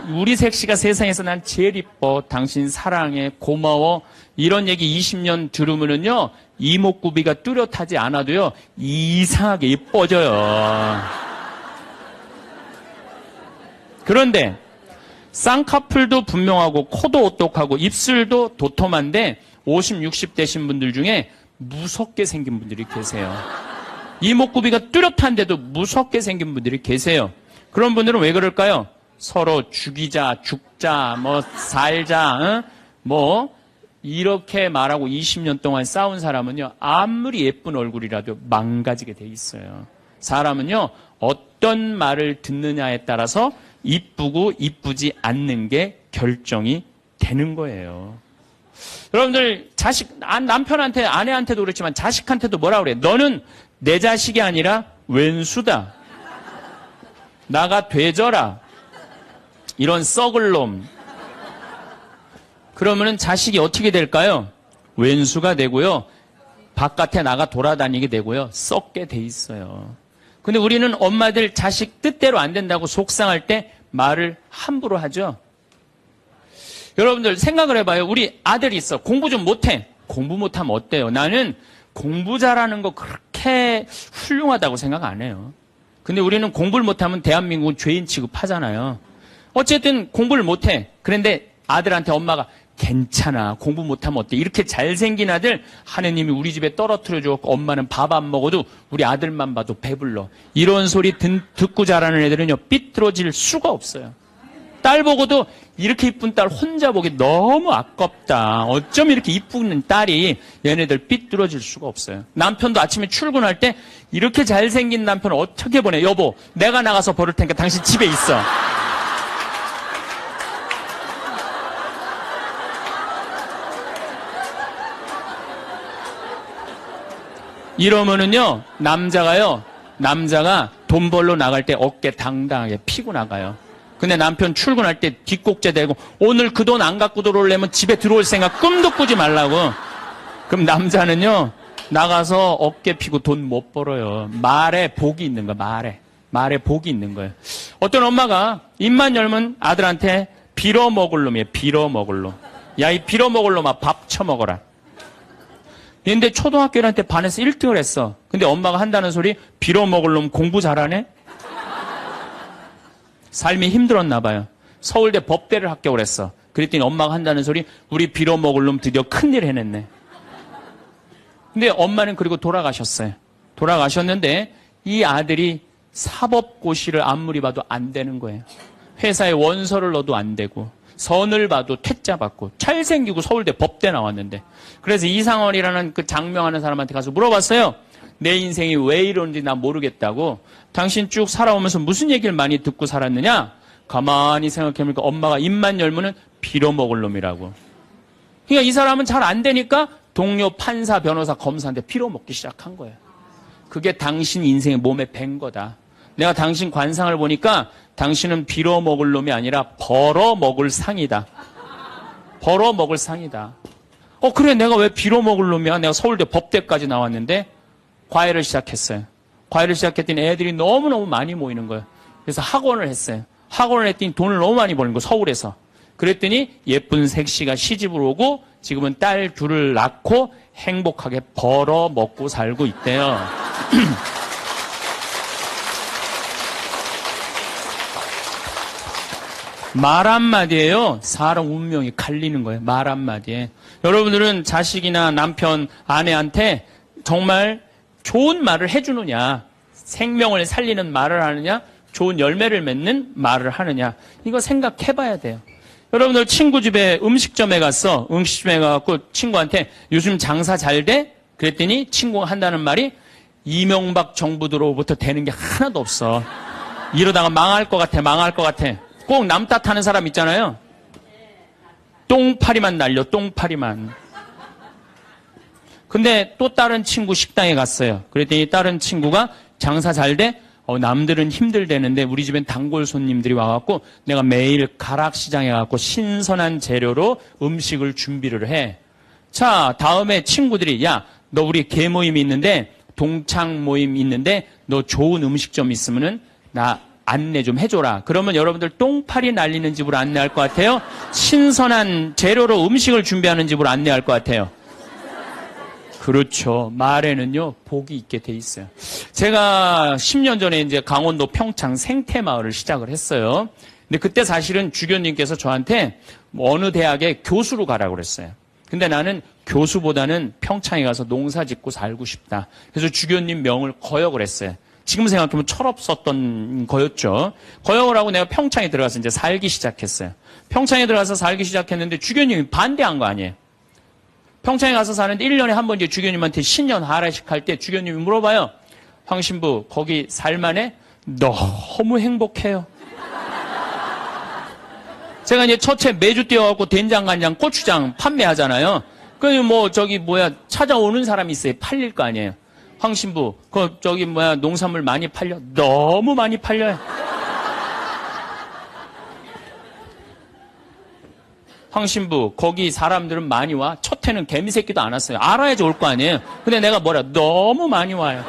우리 색시가 세상에서 난 제일 이뻐. 당신 사랑해. 고마워. 이런 얘기 20년 들으면은요, 이목구비가 뚜렷하지 않아도요, 이상하게 이뻐져요. 그런데, 쌍꺼풀도 분명하고, 코도 오똑하고, 입술도 도톰한데, 50, 60 되신 분들 중에 무섭게 생긴 분들이 계세요. 이목구비가 뚜렷한데도 무섭게 생긴 분들이 계세요. 그런 분들은 왜 그럴까요? 서로 죽이자, 죽자, 살자, 이렇게 말하고 20년 동안 싸운 사람은요, 아무리 예쁜 얼굴이라도 망가지게 돼 있어요. 사람은요, 어떤 말을 듣느냐에 따라서 이쁘고 이쁘지 않는 게 결정이 되는 거예요. 여러분들, 남편한테, 아내한테도 그렇지만 자식한테도 뭐라 그래? 너는 내 자식이 아니라 왼수다. 나가 되져라. 이런 썩을 놈. 그러면은 자식이 어떻게 될까요? 왼수가 되고요. 바깥에 나가 돌아다니게 되고요. 썩게 돼 있어요. 근데 우리는 엄마들 자식 뜻대로 안 된다고 속상할 때 말을 함부로 하죠. 여러분들 생각을 해봐요. 우리 아들이 있어. 공부 좀 못해. 공부 못하면 어때요? 나는 공부 잘하는 거 그렇게 훌륭하다고 생각 안 해요. 근데 우리는 공부를 못하면 대한민국은 죄인 취급하잖아요. 어쨌든 공부를 못해. 그런데 아들한테 엄마가 괜찮아. 공부 못하면 어때? 이렇게 잘생긴 아들 하느님이 우리 집에 떨어뜨려 주었고 엄마는 밥 안 먹어도 우리 아들만 봐도 배불러. 이런 소리 듣고 자라는 애들은요. 삐뚤어질 수가 없어요. 딸 보고도 이렇게 이쁜 딸 혼자 보기 너무 아깝다. 어쩜 이렇게 이쁜 딸이 얘네들 삐뚤어질 수가 없어요. 남편도 아침에 출근할 때 이렇게 잘생긴 남편 어떻게 보내? 여보, 내가 나가서 버릴 테니까 당신 집에 있어. 이러면은요, 남자가 돈 벌러 나갈 때 어깨 당당하게 피고 나가요. 근데 남편 출근할 때 뒷꼭지 대고 오늘 그 돈 안 갖고 들어오려면 집에 들어올 생각 꿈도 꾸지 말라고. 그럼 남자는요, 나가서 어깨 피고 돈 못 벌어요. 말에 복이 있는 거야, 말에 복이 있는 거예요. 어떤 엄마가 입만 열면 아들한테 빌어먹을 놈이에요, 빌어먹을 놈. 야, 이 빌어먹을 놈아, 밥 처먹어라. 근데 초등학교 때 반에서 1등을 했어. 근데 엄마가 한다는 소리, 빌어먹을 놈 공부 잘하네? 삶이 힘들었나 봐요. 서울대 법대를 합격을 했어. 그랬더니 엄마가 한다는 소리, 우리 빌어먹을 놈 드디어 큰일 해냈네. 근데 엄마는 그리고 돌아가셨어요. 돌아가셨는데 이 아들이 사법고시를 아무리 봐도 안 되는 거예요. 회사에 원서를 넣어도 안 되고 선을 봐도 퇴짜 받고 잘생기고 서울대 법대 나왔는데, 그래서 이상원이라는 그 장명하는 사람한테 가서 물어봤어요. 내 인생이 왜 이러는지 난 모르겠다고. 당신 쭉 살아오면서 무슨 얘기를 많이 듣고 살았느냐? 가만히 생각해보니까 엄마가 입만 열면은 빌어먹을 놈이라고. 그러니까 이 사람은 잘 안 되니까 동료 판사, 변호사, 검사한테 빌어먹기 시작한 거예요. 그게 당신 인생의 몸에 밴 거다. 내가 당신 관상을 보니까 당신은 빌어먹을 놈이 아니라 벌어먹을 상이다. 벌어먹을 상이다. 그래, 내가 왜 빌어먹을 놈이야? 내가 서울대 법대까지 나왔는데. 과외를 시작했어요. 과외를 시작했더니 애들이 너무너무 많이 모이는 거예요. 그래서 학원을 했어요. 학원을 했더니 돈을 너무 많이 버는 거예요, 서울에서. 그랬더니 예쁜 색시가 시집을 오고 지금은 딸 둘을 낳고 행복하게 벌어먹고 살고 있대요. 말 한마디에요, 사람 운명이 갈리는 거예요. 말 한마디에. 여러분들은 자식이나 남편, 아내한테 정말 좋은 말을 해주느냐, 생명을 살리는 말을 하느냐, 좋은 열매를 맺는 말을 하느냐, 이거 생각해봐야 돼요. 여러분들 친구 집에 음식점에 갔어. 음식점에 가갖고 친구한테 요즘 장사 잘 돼? 그랬더니 친구가 한다는 말이 이명박 정부 들어부터 되는 게 하나도 없어. 이러다가 망할 것 같아. 꼭 남 탓하는 사람 있잖아요. 똥파리만 날려, 똥파리만. 근데 또 다른 친구 식당에 갔어요. 그랬더니 다른 친구가 장사 잘 돼? 남들은 힘들대는데 우리 집엔 단골 손님들이 와갖고 내가 매일 가락시장에 가갖고 신선한 재료로 음식을 준비를 해. 자, 다음에 친구들이, 야, 너 우리 개 모임이 있는데, 동창 모임 있는데, 너 좋은 음식점 있으면은 나 안내 좀 해줘라. 그러면 여러분들 똥파리 날리는 집으로 안내할 것 같아요? 신선한 재료로 음식을 준비하는 집으로 안내할 것 같아요? 그렇죠. 말에는요, 복이 있게 돼 있어요. 제가 10년 전에 이제 강원도 평창 생태마을을 시작을 했어요. 근데 그때 사실은 주교님께서 저한테 어느 대학에 교수로 가라고 그랬어요. 근데 나는 교수보다는 평창에 가서 농사 짓고 살고 싶다. 그래서 주교님 명을 거역을 했어요. 지금 생각하면 철없었던 거였죠. 거역을 하고 내가 평창에 들어가서 이제 살기 시작했어요. 평창에 들어가서 살기 시작했는데 주교님이 반대한 거 아니에요. 평창에 가서 사는데 1년에 한 번 이제 주교님한테 신년 하례식 할 때 주교님이 물어봐요. 황 신부, 거기 살만해? 너무 행복해요. 제가 이제 첫째 매주 뛰어갖고 된장, 간장, 고추장 판매하잖아요. 찾아오는 사람이 있어요. 팔릴 거 아니에요. 황 신부, 농산물 많이 팔려? 너무 많이 팔려요. 황 신부, 거기 사람들은 많이 와? 첫 해는 개미새끼도 안 왔어요. 알아야지 올 거 아니에요. 근데 내가 너무 많이 와요.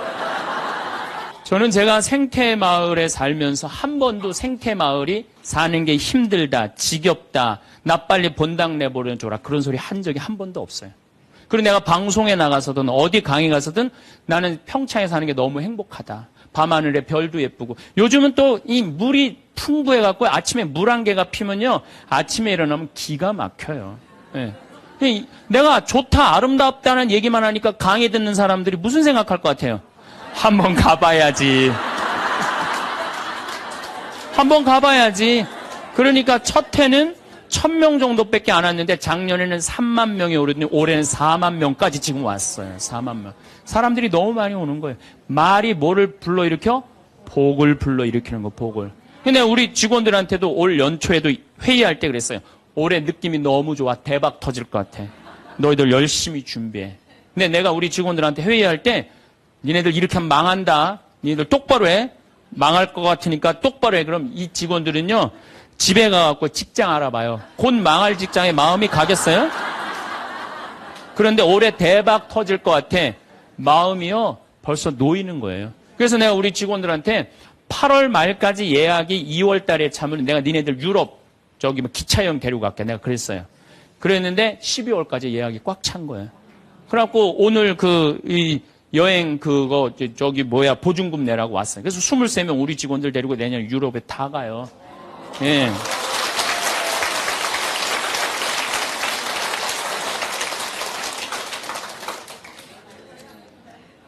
저는 제가 생태마을에 살면서 한 번도 생태마을이 사는 게 힘들다, 지겹다, 나 빨리 본당 내보내줘라 그런 소리 한 적이 한 번도 없어요. 그리고 내가 방송에 나가서든 어디 강의 가서든 나는 평창에 사는 게 너무 행복하다. 밤하늘에 별도 예쁘고 요즘은 또 이 물이 풍부해갖고 아침에 물 한 개가 피면요 아침에 일어나면 기가 막혀요. 네. 내가 좋다, 아름답다는 얘기만 하니까 강의 듣는 사람들이 무슨 생각할 것 같아요? 한번 가봐야지. 한번 가봐야지. 그러니까 첫 해는 1000명 정도밖에 안 왔는데 작년에는 3만 명이 오르더니 올해는 4만 명까지 지금 왔어요. 4만 명. 사람들이 너무 많이 오는 거예요. 말이 뭐를 불러일으켜? 복을 불러일으키는 거, 복을. 근데 우리 직원들한테도 올 연초에도 회의할 때 그랬어요. 올해 느낌이 너무 좋아. 대박 터질 것 같아. 너희들 열심히 준비해. 근데 내가 우리 직원들한테 회의할 때 니네들 이렇게 하면 망한다. 니네들 똑바로 해. 망할 것 같으니까 똑바로 해. 그럼 이 직원들은요. 집에 가갖고 직장 알아봐요. 곧 망할 직장에 마음이 가겠어요? 그런데 올해 대박 터질 것 같아. 마음이요. 벌써 놓이는 거예요. 그래서 내가 우리 직원들한테 8월 말까지 예약이 2월 달에 차면 내가 니네들 유럽 기차 여행 데리고 갈게. 내가 그랬어요. 그랬는데 12월까지 예약이 꽉 찬 거예요. 그래갖고 오늘 여행 보증금 내라고 왔어요. 그래서 23명 우리 직원들 데리고 내년 유럽에 다 가요. 예.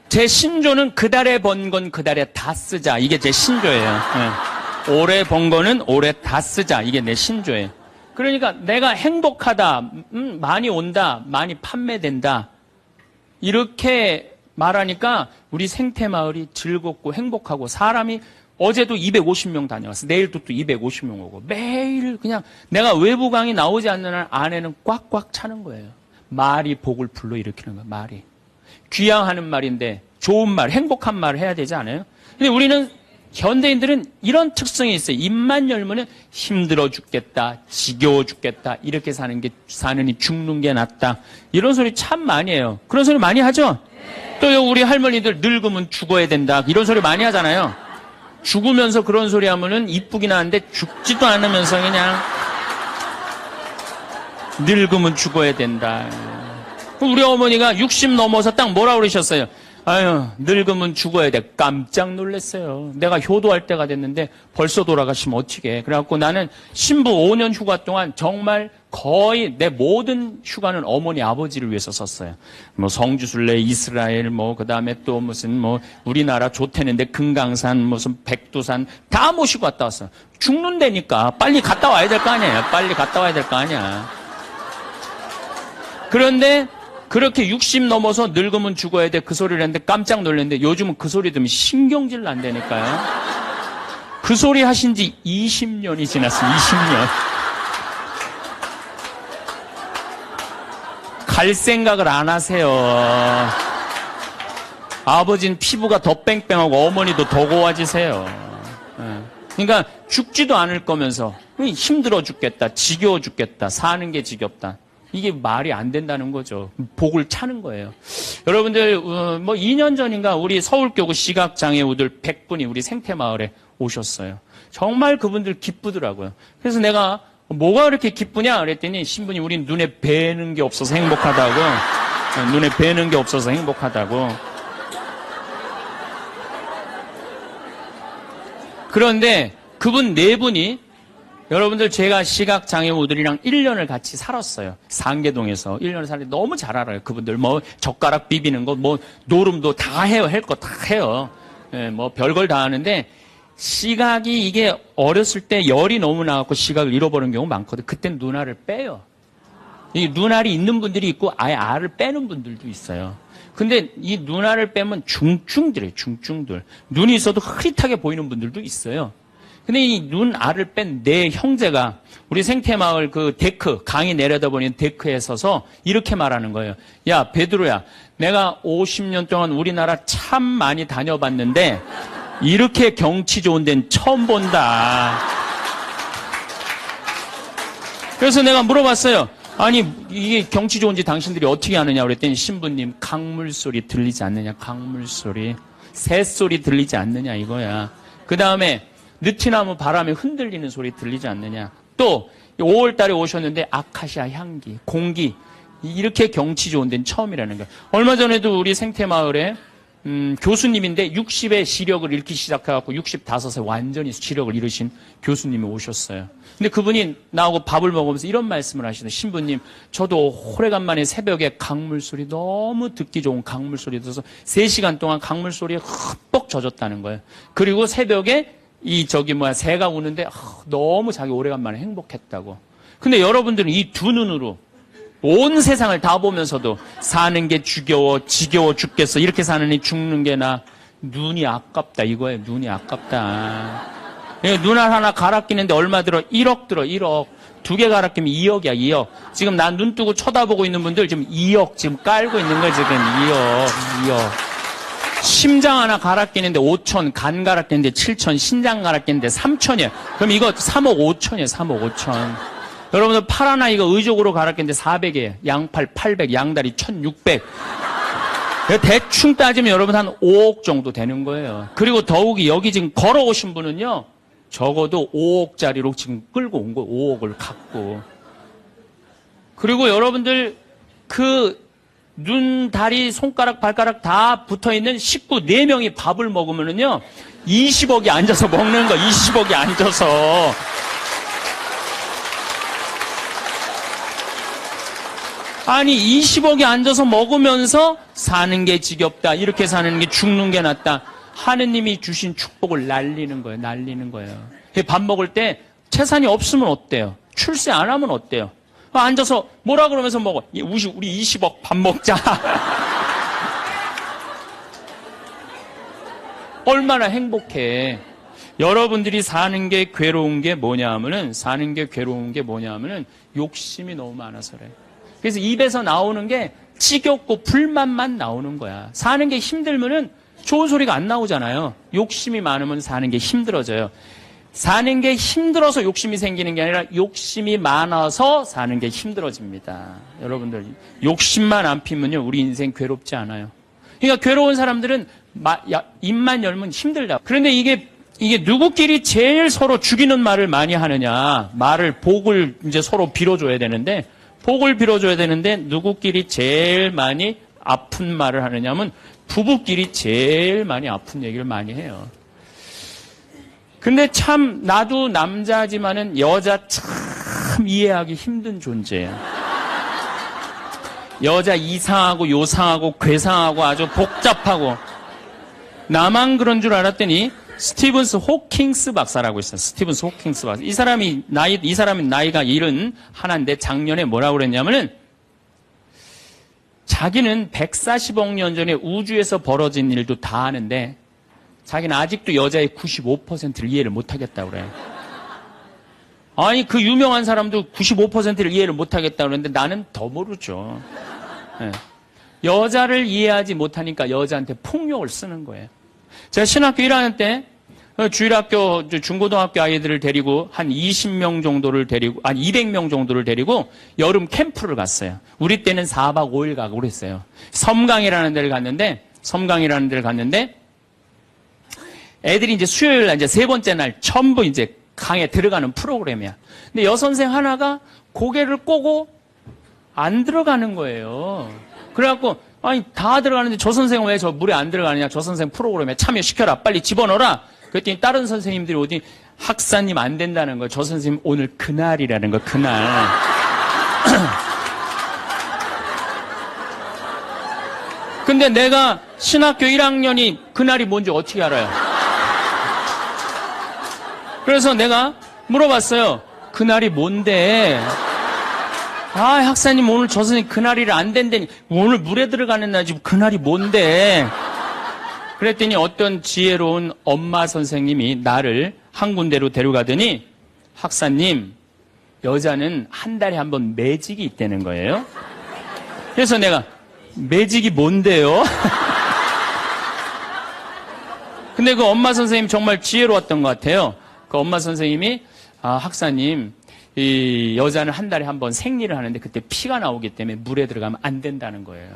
제 신조는 그달에 번 건 그달에 다 쓰자. 이게 제 신조예요. 예. 올해 번 거는 올해 다 쓰자. 이게 내 신조예요. 그러니까 내가 행복하다, 많이 온다, 많이 판매된다. 이렇게 말하니까 우리 생태마을이 즐겁고 행복하고 사람이 어제도 250명 다녀왔어. 내일도 또 250명 오고 매일 그냥 내가 외부 강의 나오지 않는 한 안에는 꽉꽉 차는 거예요. 말이 복을 불러일으키는 거야. 말이. 귀양하는 말인데 좋은 말, 행복한 말을 해야 되지 않아요? 근데 우리는 현대인들은 이런 특성이 있어요. 입만 열면은 힘들어 죽겠다, 지겨워 죽겠다, 이렇게 사느니 죽는 게 낫다. 이런 소리 참 많이 해요. 그런 소리 많이 하죠? 또 우리 할머니들 늙으면 죽어야 된다. 이런 소리 많이 하잖아요. 죽으면서 그런 소리 하면은 이쁘긴 하는데 죽지도 않으면서 그냥 늙으면 죽어야 된다. 우리 어머니가 60 넘어서 딱 뭐라 그러셨어요? 아유, 늙으면 죽어야 돼. 깜짝 놀랐어요. 내가 효도할 때가 됐는데 벌써 돌아가시면 어떡해. 그래갖고 나는 신부 5년 휴가 동안 정말 거의 내 모든 휴가는 어머니 아버지를 위해서 썼어요. 성주순례, 이스라엘, 그 다음에 또 무슨 우리나라 좋대는데 금강산, 무슨 백두산 다 모시고 갔다 왔어요. 죽는다니까. 빨리 갔다 와야 될 거 아니에요. 빨리 갔다 와야 될 거 아니야. 그런데 그렇게 60 넘어서 늙으면 죽어야 돼. 그 소리를 했는데 깜짝 놀랐는데 요즘은 그 소리 들으면 신경질 난다니까요. 그 소리 하신 지 20년이 지났어요. 20년. 갈 생각을 안 하세요. 아버지는 피부가 더 뺑뺑하고 어머니도 더 고와지세요. 그러니까 죽지도 않을 거면서 힘들어 죽겠다, 지겨워 죽겠다, 사는 게 지겹다. 이게 말이 안 된다는 거죠. 복을 차는 거예요. 여러분들 2년 전인가 우리 서울교구 시각장애우들 100분이 우리 생태마을에 오셨어요. 정말 그분들 기쁘더라고요. 그래서 내가 뭐가 그렇게 기쁘냐 그랬더니 신부님 우린 눈에 뵈는 게 없어서 행복하다고. 눈에 뵈는 게 없어서 행복하다고. 그런데 그분 네 분이 여러분들 제가 시각장애우들이랑 1년을 같이 살았어요. 상계동에서 1년을 살때 너무 잘 알아요. 그분들 뭐 젓가락 비비는 거, 뭐 노름도 다 해요. 할 거 다 해요. 예, 뭐 별걸 다 하는데 시각이 이게 어렸을 때 열이 너무 나갖고 시각을 잃어버리는 경우 많거든요. 그땐 눈알을 빼요. 이 눈알이 있는 분들이 있고 아예 알을 빼는 분들도 있어요. 근데 이 눈알을 빼면 중증들이에요. 중증들. 눈이 있어도 흐릿하게 보이는 분들도 있어요. 근데 이 눈알을 뺀 내 형제가 우리 생태마을 그 데크, 강이 내려다보는 데크에 서서 이렇게 말하는 거예요. 야, 베드로야, 내가 50년 동안 우리나라 참 많이 다녀봤는데 이렇게 경치 좋은 데는 처음 본다. 그래서 내가 물어봤어요. 아니, 이게 경치 좋은지 당신들이 어떻게 아느냐 그랬더니 신부님, 강물 소리 들리지 않느냐, 강물 소리. 새소리 들리지 않느냐 이거야. 그 다음에 느티나무 바람에 흔들리는 소리 들리지 않느냐. 또 5월 달에 오셨는데 아카시아 향기, 공기 이렇게 경치 좋은 데는 처음이라는 거예요. 얼마 전에도 우리 생태마을에 교수님인데 60에 시력을 잃기 시작해갖고 65세 완전히 시력을 잃으신 교수님이 오셨어요. 근데 그분이 나하고 밥을 먹으면서 이런 말씀을 하시는 신부님, 저도 오래간만에 새벽에 강물 소리 너무 듣기 좋은 강물 소리 들어서 3시간 동안 강물 소리에 흠뻑 젖었다는 거예요. 그리고 새벽에 새가 우는데 너무 자기 오래간만에 행복했다고. 근데 여러분들은 이 두 눈으로 온 세상을 다 보면서도 사는 게 지겨워 죽겠어. 이렇게 사느니 죽는 게 나. 눈이 아깝다 이거예요. 눈이 아깝다. 눈알 하나 갈아 끼는데 얼마 들어? 1억 들어. 1억. 2개 갈아 끼면 2억이야. 2억. 지금 난 눈 뜨고 쳐다보고 있는 분들 지금 2억 지금 깔고 있는 거예요. 지금 2억. 심장 하나 갈아 끼는데 5천, 간 갈아 끼는데 7천, 신장 갈아 끼는데 3천이에요. 그럼 이거 3억 5천이에요. 3억 5천. 여러분들 팔 하나 이거 의족으로 갈아 끼는데 400이에요. 양팔 800, 양다리 1600. 대충 따지면 여러분 한 5억 정도 되는 거예요. 그리고 더욱이 여기 지금 걸어오신 분은요, 적어도 5억짜리로 지금 끌고 온 거예요. 5억을 갖고. 그리고 여러분들 눈, 다리, 손가락, 발가락 다 붙어있는 식구 4명이 밥을 먹으면은요, 20억이 앉아서 먹는 거, 20억이 앉아서. 아니, 20억이 앉아서 먹으면서 사는 게 지겹다, 이렇게 사는 게 죽는 게 낫다. 하느님이 주신 축복을 날리는 거예요, 날리는 거예요. 밥 먹을 때 재산이 없으면 어때요? 출세 안 하면 어때요? 앉아서 뭐라 그러면서 먹어. 우리 20억 밥 먹자. 얼마나 행복해. 여러분들이 사는 게 괴로운 게 뭐냐 하면은, 욕심이 너무 많아서 그래. 그래서 입에서 나오는 게 지겹고 불만만 나오는 거야. 사는 게 힘들면은 좋은 소리가 안 나오잖아요. 욕심이 많으면 사는 게 힘들어져요. 사는 게 힘들어서 욕심이 생기는 게 아니라 욕심이 많아서 사는 게 힘들어집니다. 여러분들 욕심만 안 피면요 우리 인생 괴롭지 않아요. 그러니까 괴로운 사람들은 입만 열면 힘들다. 그런데 이게 누구끼리 제일 서로 죽이는 말을 많이 하느냐. 복을 이제 서로 빌어줘야 되는데 누구끼리 제일 많이 아픈 말을 하느냐면 부부끼리 제일 많이 아픈 얘기를 많이 해요. 근데 참 나도 남자지만은 여자 참 이해하기 힘든 존재예요. 여자 이상하고 요상하고 괴상하고 아주 복잡하고. 나만 그런 줄 알았더니 스티븐스 호킹스 박사라고 있어요. 스티븐스 호킹스 박사. 이 사람이 나이가 71인데 작년에 뭐라고 그랬냐면은 자기는 140억 년 전에 우주에서 벌어진 일도 다 아는데 자기는 아직도 여자의 95%를 이해를 못하겠다고 그래요. 아니 그 유명한 사람도 95%를 이해를 못하겠다고 그러는데 나는 더 모르죠. 네. 여자를 이해하지 못하니까 여자한테 폭력을 쓰는 거예요. 제가 신학교 1학년 때 주일학교 중고등학교 아이들을 데리고 한 20명 정도를 데리고 200명 정도를 데리고 여름 캠프를 갔어요. 우리 때는 4박 5일 가고 그랬어요. 섬강이라는 데를 갔는데 애들이 이제 수요일 날 이제 세 번째 날 전부 이제 강에 들어가는 프로그램이야. 근데 여선생 하나가 고개를 꼬고 안 들어가는 거예요. 그래갖고 아니 다 들어가는데 저 선생은 왜 저 물에 안 들어가느냐. 저 선생 프로그램에 참여시켜라. 빨리 집어넣어라. 그랬더니 다른 선생님들이 어디 학사님 안 된다는 거예요. 저 선생님 오늘 그날이라는 거 그날. 근데 내가 신학교 1학년이 그날이 뭔지 어떻게 알아요? 그래서 내가 물어봤어요. 그날이 뭔데? 아, 학사님 오늘 저 선생님 그날이 안 된다니. 오늘 물에 들어가는 날이지 그날이 뭔데? 그랬더니 어떤 지혜로운 엄마 선생님이 나를 한 군데로 데려가더니 학사님, 여자는 한 달에 한 번 매직이 있다는 거예요. 그래서 내가 매직이 뭔데요? 근데 그 엄마 선생님 정말 지혜로웠던 것 같아요. 그 엄마 선생님이 학사님, 이 여자는 한 달에 한 번 생리를 하는데 그때 피가 나오기 때문에 물에 들어가면 안 된다는 거예요.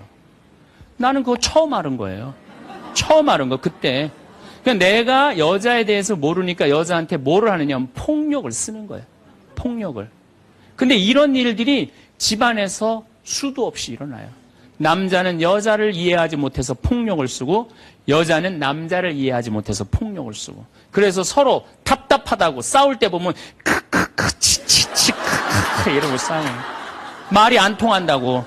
나는 그거 처음 알은 거예요. 처음 알은 거 그때. 그러니까 내가 여자에 대해서 모르니까 여자한테 뭐를 하느냐 하면 폭력을 쓰는 거예요. 폭력을. 근데 이런 일들이 집안에서 수도 없이 일어나요. 남자는 여자를 이해하지 못해서 폭력을 쓰고 여자는 남자를 이해하지 못해서 폭력을 쓰고 그래서 서로 답답하다고 싸울 때 보면 크크크 치치치 크크크 이러고 싸워요. 말이 안 통한다고.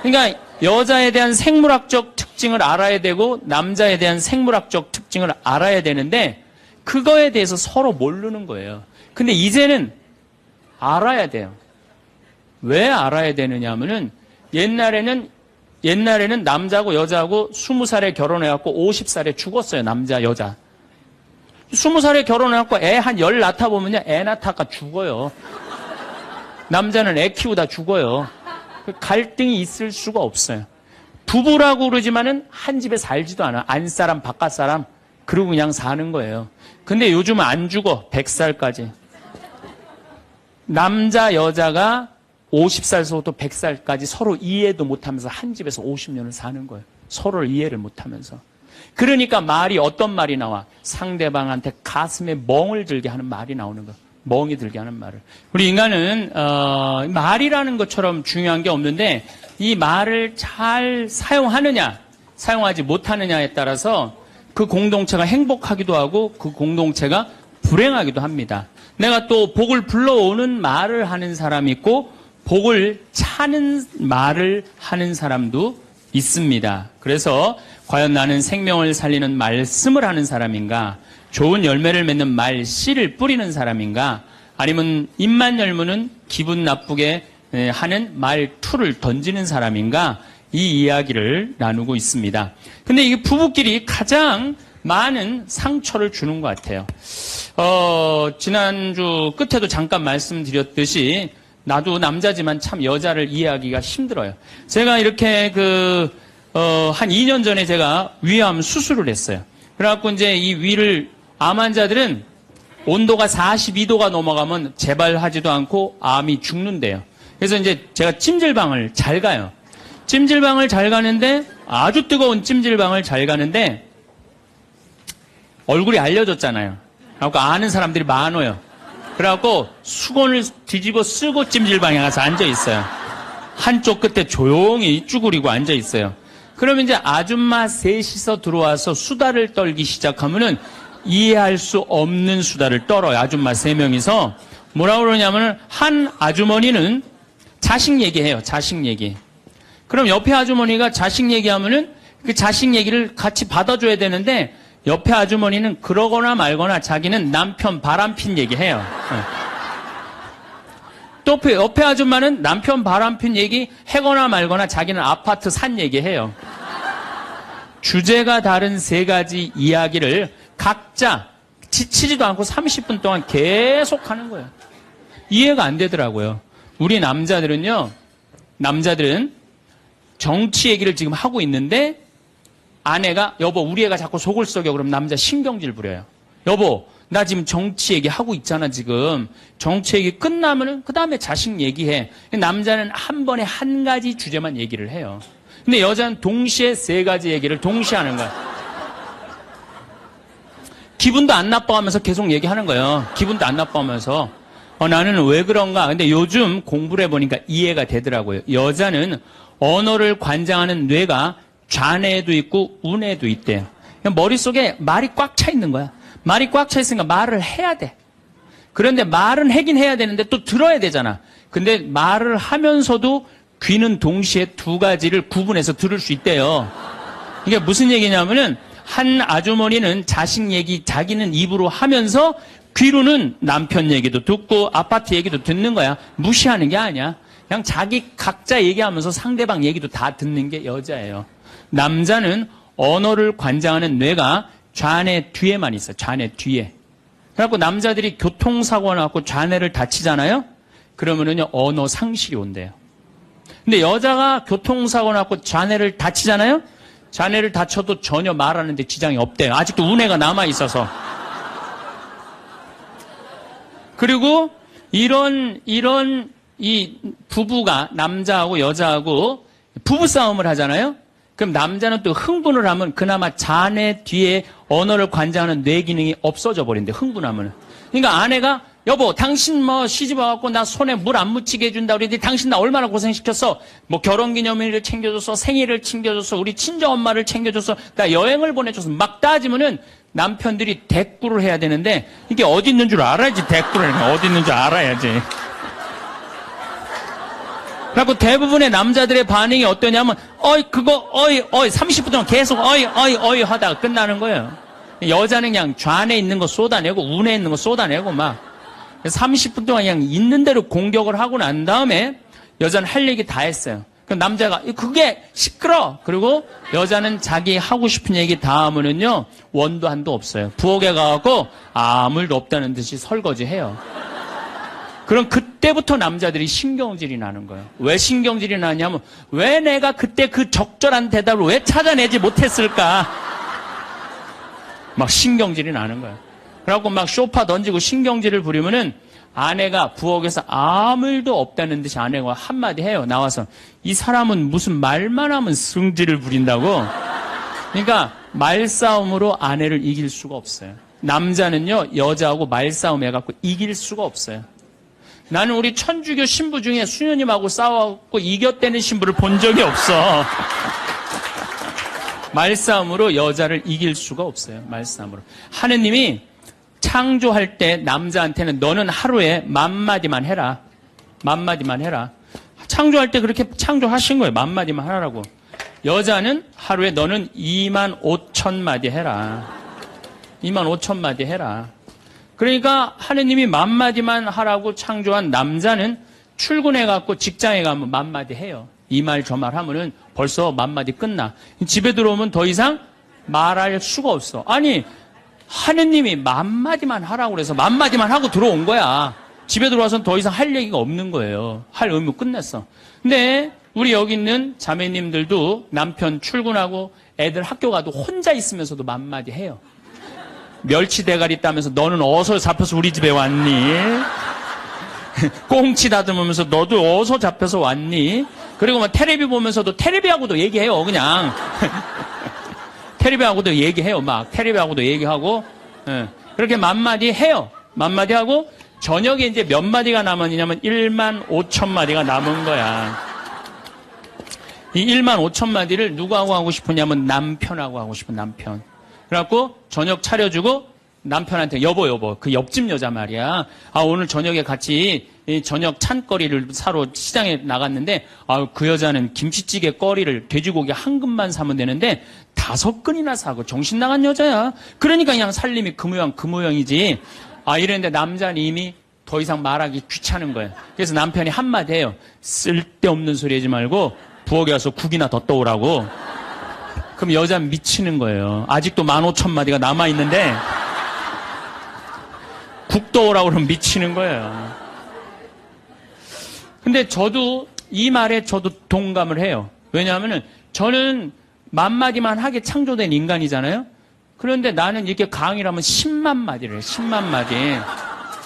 그러니까 여자에 대한 생물학적 특징을 알아야 되고 남자에 대한 생물학적 특징을 알아야 되는데 그거에 대해서 서로 모르는 거예요. 근데 이제는 알아야 돼요. 왜 알아야 되느냐 하면은 옛날에는 남자하고 여자하고 20살에 결혼해갖고 50살에 죽었어요. 남자, 여자. 20살에 결혼해갖고 애 한 10 낳다보면요. 애 낳다가 죽어요. 남자는 애 키우다 죽어요. 갈등이 있을 수가 없어요. 부부라고 그러지만은 한 집에 살지도 않아. 안사람, 바깥사람. 그러고 그냥 사는 거예요. 근데 요즘은 안 죽어. 100살까지. 남자, 여자가 50살서부터 100살까지 서로 이해도 못하면서 한 집에서 50년을 사는 거예요. 서로를 이해를 못하면서. 그러니까 말이 어떤 말이 나와? 상대방한테 가슴에 멍을 들게 하는 말이 나오는 거예요. 멍이 들게 하는 말을. 우리 인간은 말이라는 것처럼 중요한 게 없는데 이 말을 잘 사용하느냐 사용하지 못하느냐에 따라서 그 공동체가 행복하기도 하고 그 공동체가 불행하기도 합니다. 내가 또 복을 불러오는 말을 하는 사람이 있고 복을 차는 말을 하는 사람도 있습니다. 그래서 과연 나는 생명을 살리는 말씀을 하는 사람인가? 좋은 열매를 맺는 말 씨를 뿌리는 사람인가? 아니면 입만 열무는 기분 나쁘게 하는 말투를 던지는 사람인가? 이 이야기를 나누고 있습니다. 근데 이게 부부끼리 가장 많은 상처를 주는 것 같아요. 지난주 끝에도 잠깐 말씀드렸듯이 나도 남자지만 참 여자를 이해하기가 힘들어요. 제가 이렇게 한 2년 전에 제가 위암 수술을 했어요. 그래갖고 이제 이 위를 암 환자들은 온도가 42도가 넘어가면 재발하지도 않고 암이 죽는데요. 그래서 이제 제가 찜질방을 잘 가요. 찜질방을 잘 가는데 아주 뜨거운 찜질방을 잘 가는데 얼굴이 알려졌잖아요. 그래갖고 아는 사람들이 많아요. 그래갖고 수건을 뒤집어 쓰고 찜질방에 가서 앉아 있어요. 한쪽 끝에 조용히 쭈그리고 앉아 있어요. 그러면 이제 아줌마 셋이서 들어와서 수다를 떨기 시작하면은 이해할 수 없는 수다를 떨어요. 아줌마 3명이서. 뭐라고 그러냐면은 한 아주머니는 자식 얘기해요. 자식 얘기. 그럼 옆에 아주머니가 자식 얘기하면은 그 자식 얘기를 같이 받아줘야 되는데 옆에 아주머니는 그러거나 말거나 자기는 남편 바람핀 얘기해요. 또 옆에 아줌마는 남편 바람핀 얘기 해거나 말거나 자기는 아파트 산 얘기해요. 주제가 다른 3가지 이야기를 각자 지치지도 않고 30분 동안 계속 하는 거예요. 이해가 안 되더라고요. 우리 남자들은 정치 얘기를 지금 하고 있는데 아내가 여보 우리 애가 자꾸 속을 썩여 그러면 남자 신경질 부려요. 여보 나 지금 정치 얘기 하고 있잖아 지금. 정치 얘기 끝나면은 그 다음에 자식 얘기해. 남자는 한 번에 한 가지 주제만 얘기를 해요. 근데 여자는 동시에 3가지 얘기를 동시에 하는 거야. 기분도 안 나빠하면서 계속 얘기하는 거예요. 기분도 안 나빠하면서. 나는 왜 그런가? 근데 요즘 공부를 해보니까 이해가 되더라고요. 여자는 언어를 관장하는 뇌가 좌뇌에도 있고 우뇌에도 있대요. 머릿속에 말이 꽉 차 있는 거야. 말이 꽉 차 있으니까 말을 해야 돼. 그런데 말은 하긴 해야 되는데 또 들어야 되잖아. 근데 말을 하면서도 귀는 동시에 두 가지를 구분해서 들을 수 있대요. 이게 무슨 얘기냐면은 한 아주머니는 자식 얘기 자기는 입으로 하면서 귀로는 남편 얘기도 듣고 아파트 얘기도 듣는 거야. 무시하는 게 아니야. 그냥 자기 각자 얘기하면서 상대방 얘기도 다 듣는 게 여자예요. 남자는 언어를 관장하는 뇌가 좌뇌 뒤에만 있어요. 좌뇌 뒤에. 그래갖고 남자들이 교통사고가 나고 좌뇌를 다치잖아요. 그러면은요 언어 상실이 온대요. 근데 여자가 교통사고 나고 좌뇌를 다치잖아요. 좌뇌를 다쳐도 전혀 말하는데 지장이 없대요. 아직도 우뇌가 남아 있어서. 그리고 이런 이 부부가 남자하고 여자하고 부부 싸움을 하잖아요. 그럼 남자는 또 흥분을 하면 그나마 좌뇌 뒤에 언어를 관장하는 뇌 기능이 없어져 버린대. 흥분하면. 그러니까 아내가 여보 당신 뭐 시집 와갖고 나 손에 물 안 묻히게 해준다 그랬더니 당신 나 얼마나 고생시켰어. 뭐 결혼기념일을 챙겨줬어. 생일을 챙겨줬어. 우리 친정엄마를 챙겨줬어. 나 여행을 보내줬어. 막 따지면은 남편들이 대꾸를 해야 되는데 이게 어디 있는 줄 알아야지. 대꾸를 하니까 어디 있는 줄 알아야지. 그리고 대부분의 남자들의 반응이 어떠냐면 그거 30분 동안 계속 하다가 끝나는 거예요. 여자는 그냥 좌뇌에 있는 거 쏟아내고 우뇌에 있는 거 쏟아내고 막 30분 동안 그냥 있는 대로 공격을 하고 난 다음에 여자는 할 얘기 다 했어요. 그럼 남자가 그게 시끄러. 그리고 여자는 자기 하고 싶은 얘기 다 하면은요 원도 한도 없어요. 부엌에 가갖고 아무 일도 없다는 듯이 설거지해요. 그럼 그때부터 남자들이 신경질이 나는 거예요. 왜 신경질이 나냐면 왜 내가 그때 그 적절한 대답을 왜 찾아내지 못했을까? 막 신경질이 나는 거예요. 그래갖고 막 쇼파 던지고 신경질을 부리면은 아내가 부엌에서 아무 일도 없다는 듯이 아내가 한마디 해요. 나와서 이 사람은 무슨 말만 하면 승질을 부린다고. 그러니까 말싸움으로 아내를 이길 수가 없어요. 남자는요 여자하고 말싸움 해갖고 이길 수가 없어요. 나는 우리 천주교 신부 중에 수녀님하고 싸워갖고 이겼다는 신부를 본 적이 없어. 말싸움으로 여자를 이길 수가 없어요. 말싸움으로. 하느님이 창조할 때 남자한테는 너는 하루에 10,000마디만 해라. 10,000마디만 해라. 창조할 때 그렇게 창조하신 거예요. 10,000마디만 하라고. 여자는 하루에 너는 25,000마디 해라. 25,000마디 해라. 그러니까 하느님이 10,000마디만 하라고 창조한 남자는 출근해갖고 직장에 가면 10,000마디 해요. 이 말 저 말 하면은 벌써 10,000마디 끝나. 집에 들어오면 더 이상 말할 수가 없어. 아니 하느님이 10,000마디만 하라고 그래서 10,000마디만 하고 들어온 거야. 집에 들어와서는 더 이상 할 얘기가 없는 거예요. 할 의무 끝냈어. 근데 우리 여기 있는 자매님들도 남편 출근하고 애들 학교 가도 혼자 있으면서도 10,000마디 해요. 멸치 대가리 따면서 너는 어디서 잡혀서 우리 집에 왔니? 꽁치 다듬으면서 너도 어디서 잡혀서 왔니? 그리고 막 테레비 보면서도 테레비하고도 얘기해요. 그냥 테레비하고도 얘기해요. 막 테레비하고도 얘기하고 그렇게 10,000마디 해요. 10,000마디 하고 저녁에 이제 몇 마디가 남았냐면 15,000마디가 남은 거야. 이 15,000마디를 누구하고 하고 싶으냐면 남편하고 하고 싶은 남편. 그래갖고 저녁 차려주고 남편한테 여보 그 옆집 여자 말이야. 오늘 저녁에 같이 저녁 찬거리를 사러 시장에 나갔는데 그 여자는 김치찌개 거리를 돼지고기 한 근만 사면 되는데 5근이나 사고 정신 나간 여자야. 그러니까 그냥 살림이 그 모양이지. 이랬는데 남자는 이미 더 이상 말하기 귀찮은 거예요. 그래서 남편이 한마디 해요. 쓸데없는 소리 하지 말고 부엌에 와서 국이나 더 떠오라고. 그럼 여자는 미치는 거예요. 아직도 15,000마디가 남아있는데 국 떠오라고 그러면 미치는 거예요. 근데 저도 이 말에 저도 동감을 해요. 왜냐하면 저는 10,000마디만 하게 창조된 인간이잖아요. 그런데 나는 이렇게 강의를 하면 10만 마디를 해요. 10만 마디.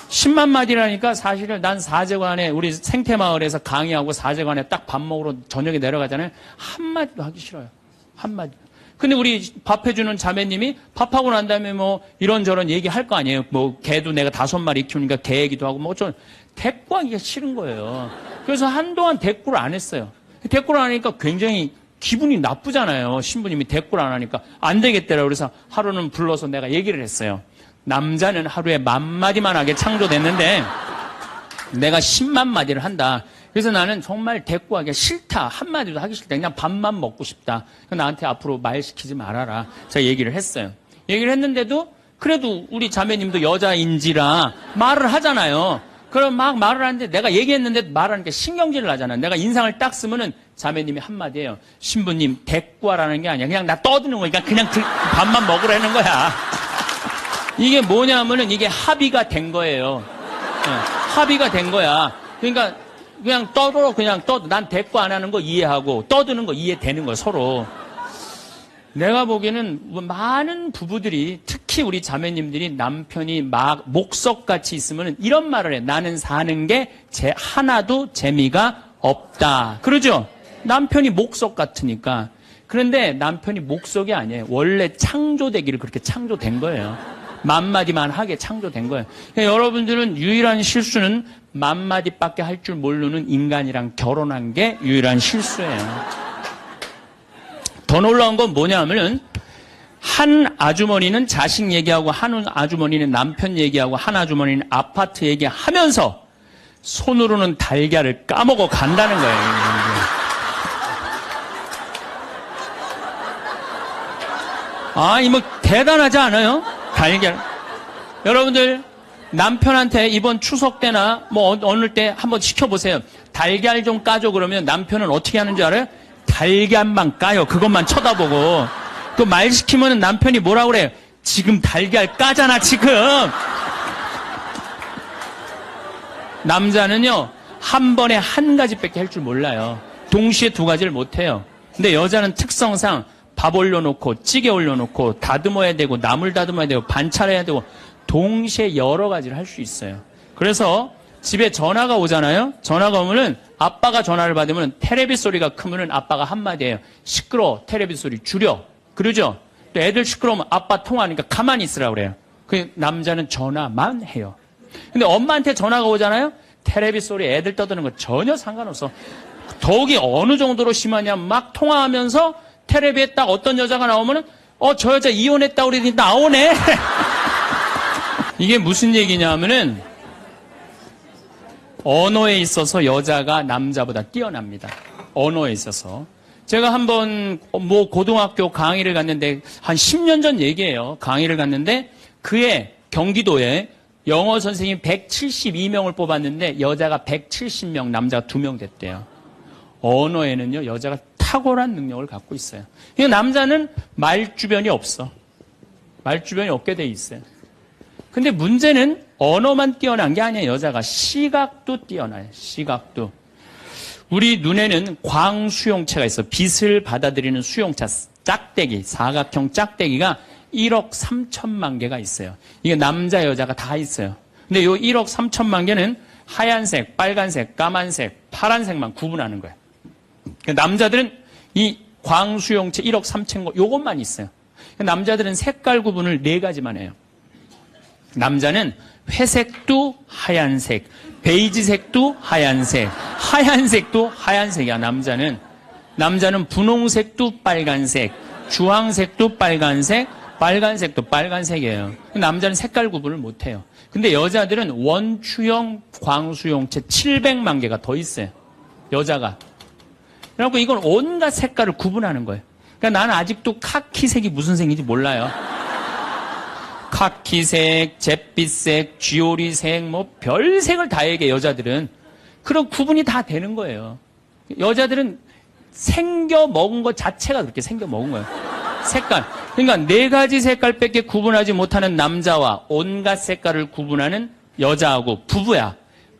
10만 마디라니까 사실은 난 사제관에 우리 생태마을에서 강의하고 사제관에 딱 밥 먹으러 저녁에 내려가잖아요. 한마디도 하기 싫어요. 한마디. 근데 우리 밥 해주는 자매님이 밥하고 난 다음에 뭐 이런저런 얘기 할 거 아니에요. 뭐 개도 내가 5마리 키우니까 개 얘기도 하고 뭐 어쩌 대꾸하기가 싫은 거예요. 그래서 한동안 대꾸를 안 했어요. 대꾸를 안 하니까 굉장히 기분이 나쁘잖아요. 신부님이 대꾸를 안 하니까 안 되겠더라고요. 그래서 하루는 불러서 내가 얘기를 했어요. 남자는 하루에 10,000마디만 하게 창조됐는데 내가 10만 마디를 한다. 그래서 나는 정말 대꾸하기가 싫다. 한마디도 하기 싫다. 그냥 밥만 먹고 싶다. 나한테 앞으로 말 시키지 말아라. 제가 얘기를 했어요. 얘기를 했는데도 그래도 우리 자매님도 여자인지라 말을 하잖아요. 그럼 막 말을 하는데 내가 얘기했는데 말하니까 신경질을 하잖아. 내가 인상을 딱 쓰면은 자매님이 한마디예요. 신부님 대꾸하라는 게 아니야. 그냥 나 떠드는 거니까 그냥 밥만 먹으라는 거야. 이게 뭐냐면은 이게 합의가 된 거예요. 합의가 된 거야. 그러니까 그냥 떠들어 그냥 떠도 난 대꾸 안 하는 거 이해하고 떠드는 거 이해되는 거야 서로. 내가 보기에는 많은 부부들이 특히 우리 자매님들이 남편이 막 목석같이 있으면 이런 말을 해. 나는 사는 게 하나도 재미가 없다. 그러죠? 남편이 목석 같으니까. 그런데 남편이 목석이 아니에요. 원래 창조되기를 그렇게 창조된 거예요. 10,000마디만 하게 창조된 거예요. 그러니까 여러분들은 유일한 실수는 10,000마디밖에 할 줄 모르는 인간이랑 결혼한 게 유일한 실수예요. 더 놀라운 건 뭐냐면은 한 아주머니는 자식 얘기하고 한 아주머니는 남편 얘기하고 한 아주머니는 아파트 얘기하면서 손으로는 달걀을 까먹어 간다는 거예요. 아, 이 뭐 대단하지 않아요? 달걀. 여러분들 남편한테 이번 추석 때나 뭐 어느 때 한번 시켜보세요. 달걀 좀 까줘 그러면 남편은 어떻게 하는 줄 알아요? 달걀만 까요. 그것만 쳐다보고. 그 말 시키면 남편이 뭐라고 그래요? 지금 달걀 까잖아 지금. 남자는요 한 번에 한 가지밖에 할 줄 몰라요. 동시에 2가지를 못해요. 근데 여자는 특성상 밥 올려놓고 찌개 올려놓고 다듬어야 되고 나물 다듬어야 되고 반찬해야 되고 동시에 여러 가지를 할 수 있어요. 그래서 집에 전화가 오잖아요. 전화가 오면은 아빠가 전화를 받으면 테레비 소리가 크면은 아빠가 한마디 해요. 시끄러워. 테레비 소리 줄여. 그러죠? 또 애들 시끄러우면 아빠 통화하니까 가만히 있으라고 그래요. 그 남자는 전화만 해요. 근데 엄마한테 전화가 오잖아요. 테레비 소리 애들 떠드는 거 전혀 상관없어. 더욱이 어느 정도로 심하냐면 막 통화하면서 테레비에 딱 어떤 여자가 나오면은 저 여자 이혼했다고 그러더니 나오네. 이게 무슨 얘기냐면은 언어에 있어서 여자가 남자보다 뛰어납니다. 언어에 있어서. 제가 한번 뭐 고등학교 강의를 갔는데 한 10년 전 얘기예요. 강의를 갔는데 그해 경기도에 영어 선생님 172명을 뽑았는데 여자가 170명, 남자가 2명 됐대요. 언어에는요 여자가 탁월한 능력을 갖고 있어요. 남자는 말주변이 없어. 말주변이 없게 돼 있어요. 근데 문제는 언어만 뛰어난 게 아니에요. 여자가 시각도 뛰어나요. 시각도. 우리 눈에는 광수용체가 있어. 빛을 받아들이는 수용체, 짝대기, 사각형 짝대기가 1억 3천만 개가 있어요. 이게 남자, 여자가 다 있어요. 근데 요 1억 3천만 개는 하얀색, 빨간색, 까만색, 파란색만 구분하는 거예요. 남자들은 이 광수용체 1억 3천 거, 요것만 있어요. 남자들은 색깔 구분을 4가지만 해요. 남자는 회색도 하얀색, 베이지색도 하얀색, 하얀색도 하얀색이야, 남자는. 남자는 분홍색도 빨간색, 주황색도 빨간색, 빨간색도 빨간색이에요. 남자는 색깔 구분을 못해요. 근데 여자들은 원추형 광수용체 700만 개가 더 있어요. 여자가. 그래갖고 이건 온갖 색깔을 구분하는 거예요. 그러니까 나는 아직도 카키색이 무슨 색인지 몰라요. 카키색, 잿빛색, 쥐오리색, 뭐 별색을 다 얘기해 여자들은. 그런 구분이 다 되는 거예요. 여자들은 생겨 먹은 것 자체가 그렇게 생겨 먹은 거예요. 색깔. 그러니까 4가지 색깔밖에 구분하지 못하는 남자와 온갖 색깔을 구분하는 여자하고 부부야.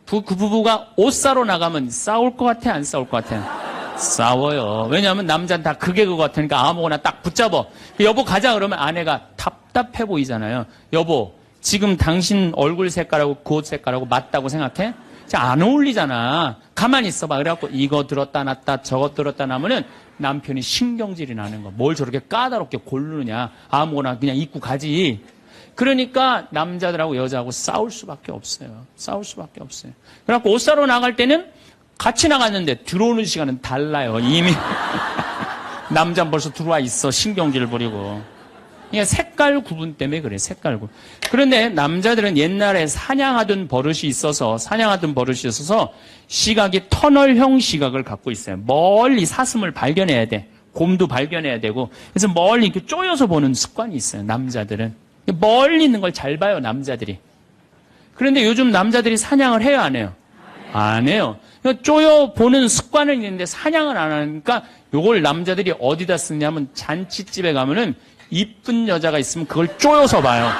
그 부부가 옷 사러 나가면 싸울 것 같아, 안 싸울 것 같아? 싸워요. 왜냐하면 남자는 다 그게 그거 같으니까 아무거나 딱 붙잡아. 여보 가자 그러면 아내가 답답해 보이잖아요. 여보 지금 당신 얼굴 색깔하고 그 옷 색깔하고 맞다고 생각해? 안 어울리잖아. 가만히 있어봐. 그래갖고 이거 들었다 놨다 저것 들었다 나면은 남편이 신경질이 나는 거. 뭘 저렇게 까다롭게 고르느냐. 아무거나 그냥 입고 가지. 그러니까 남자들하고 여자하고 싸울 수밖에 없어요. 싸울 수밖에 없어요. 그래갖고 옷 사러 나갈 때는 같이 나갔는데 들어오는 시간은 달라요. 이미 남자는 벌써 들어와 있어. 신경질 부리고. 그러니까 색깔 구분 때문에 그래. 색깔 구분. 그런데 남자들은 옛날에 사냥하던 버릇이 있어서 시각이 터널형 시각을 갖고 있어요. 멀리 사슴을 발견해야 돼. 곰도 발견해야 되고. 그래서 멀리 이렇게 쪼여서 보는 습관이 있어요. 남자들은. 멀리 있는 걸 잘 봐요. 남자들이. 그런데 요즘 남자들이 사냥을 해요? 안 해요? 안 해요. 쪼여 보는 습관은 있는데 사냥을 안 하니까 요걸 남자들이 어디다 쓰냐면 잔치집에 가면은 이쁜 여자가 있으면 그걸 쪼여서 봐요.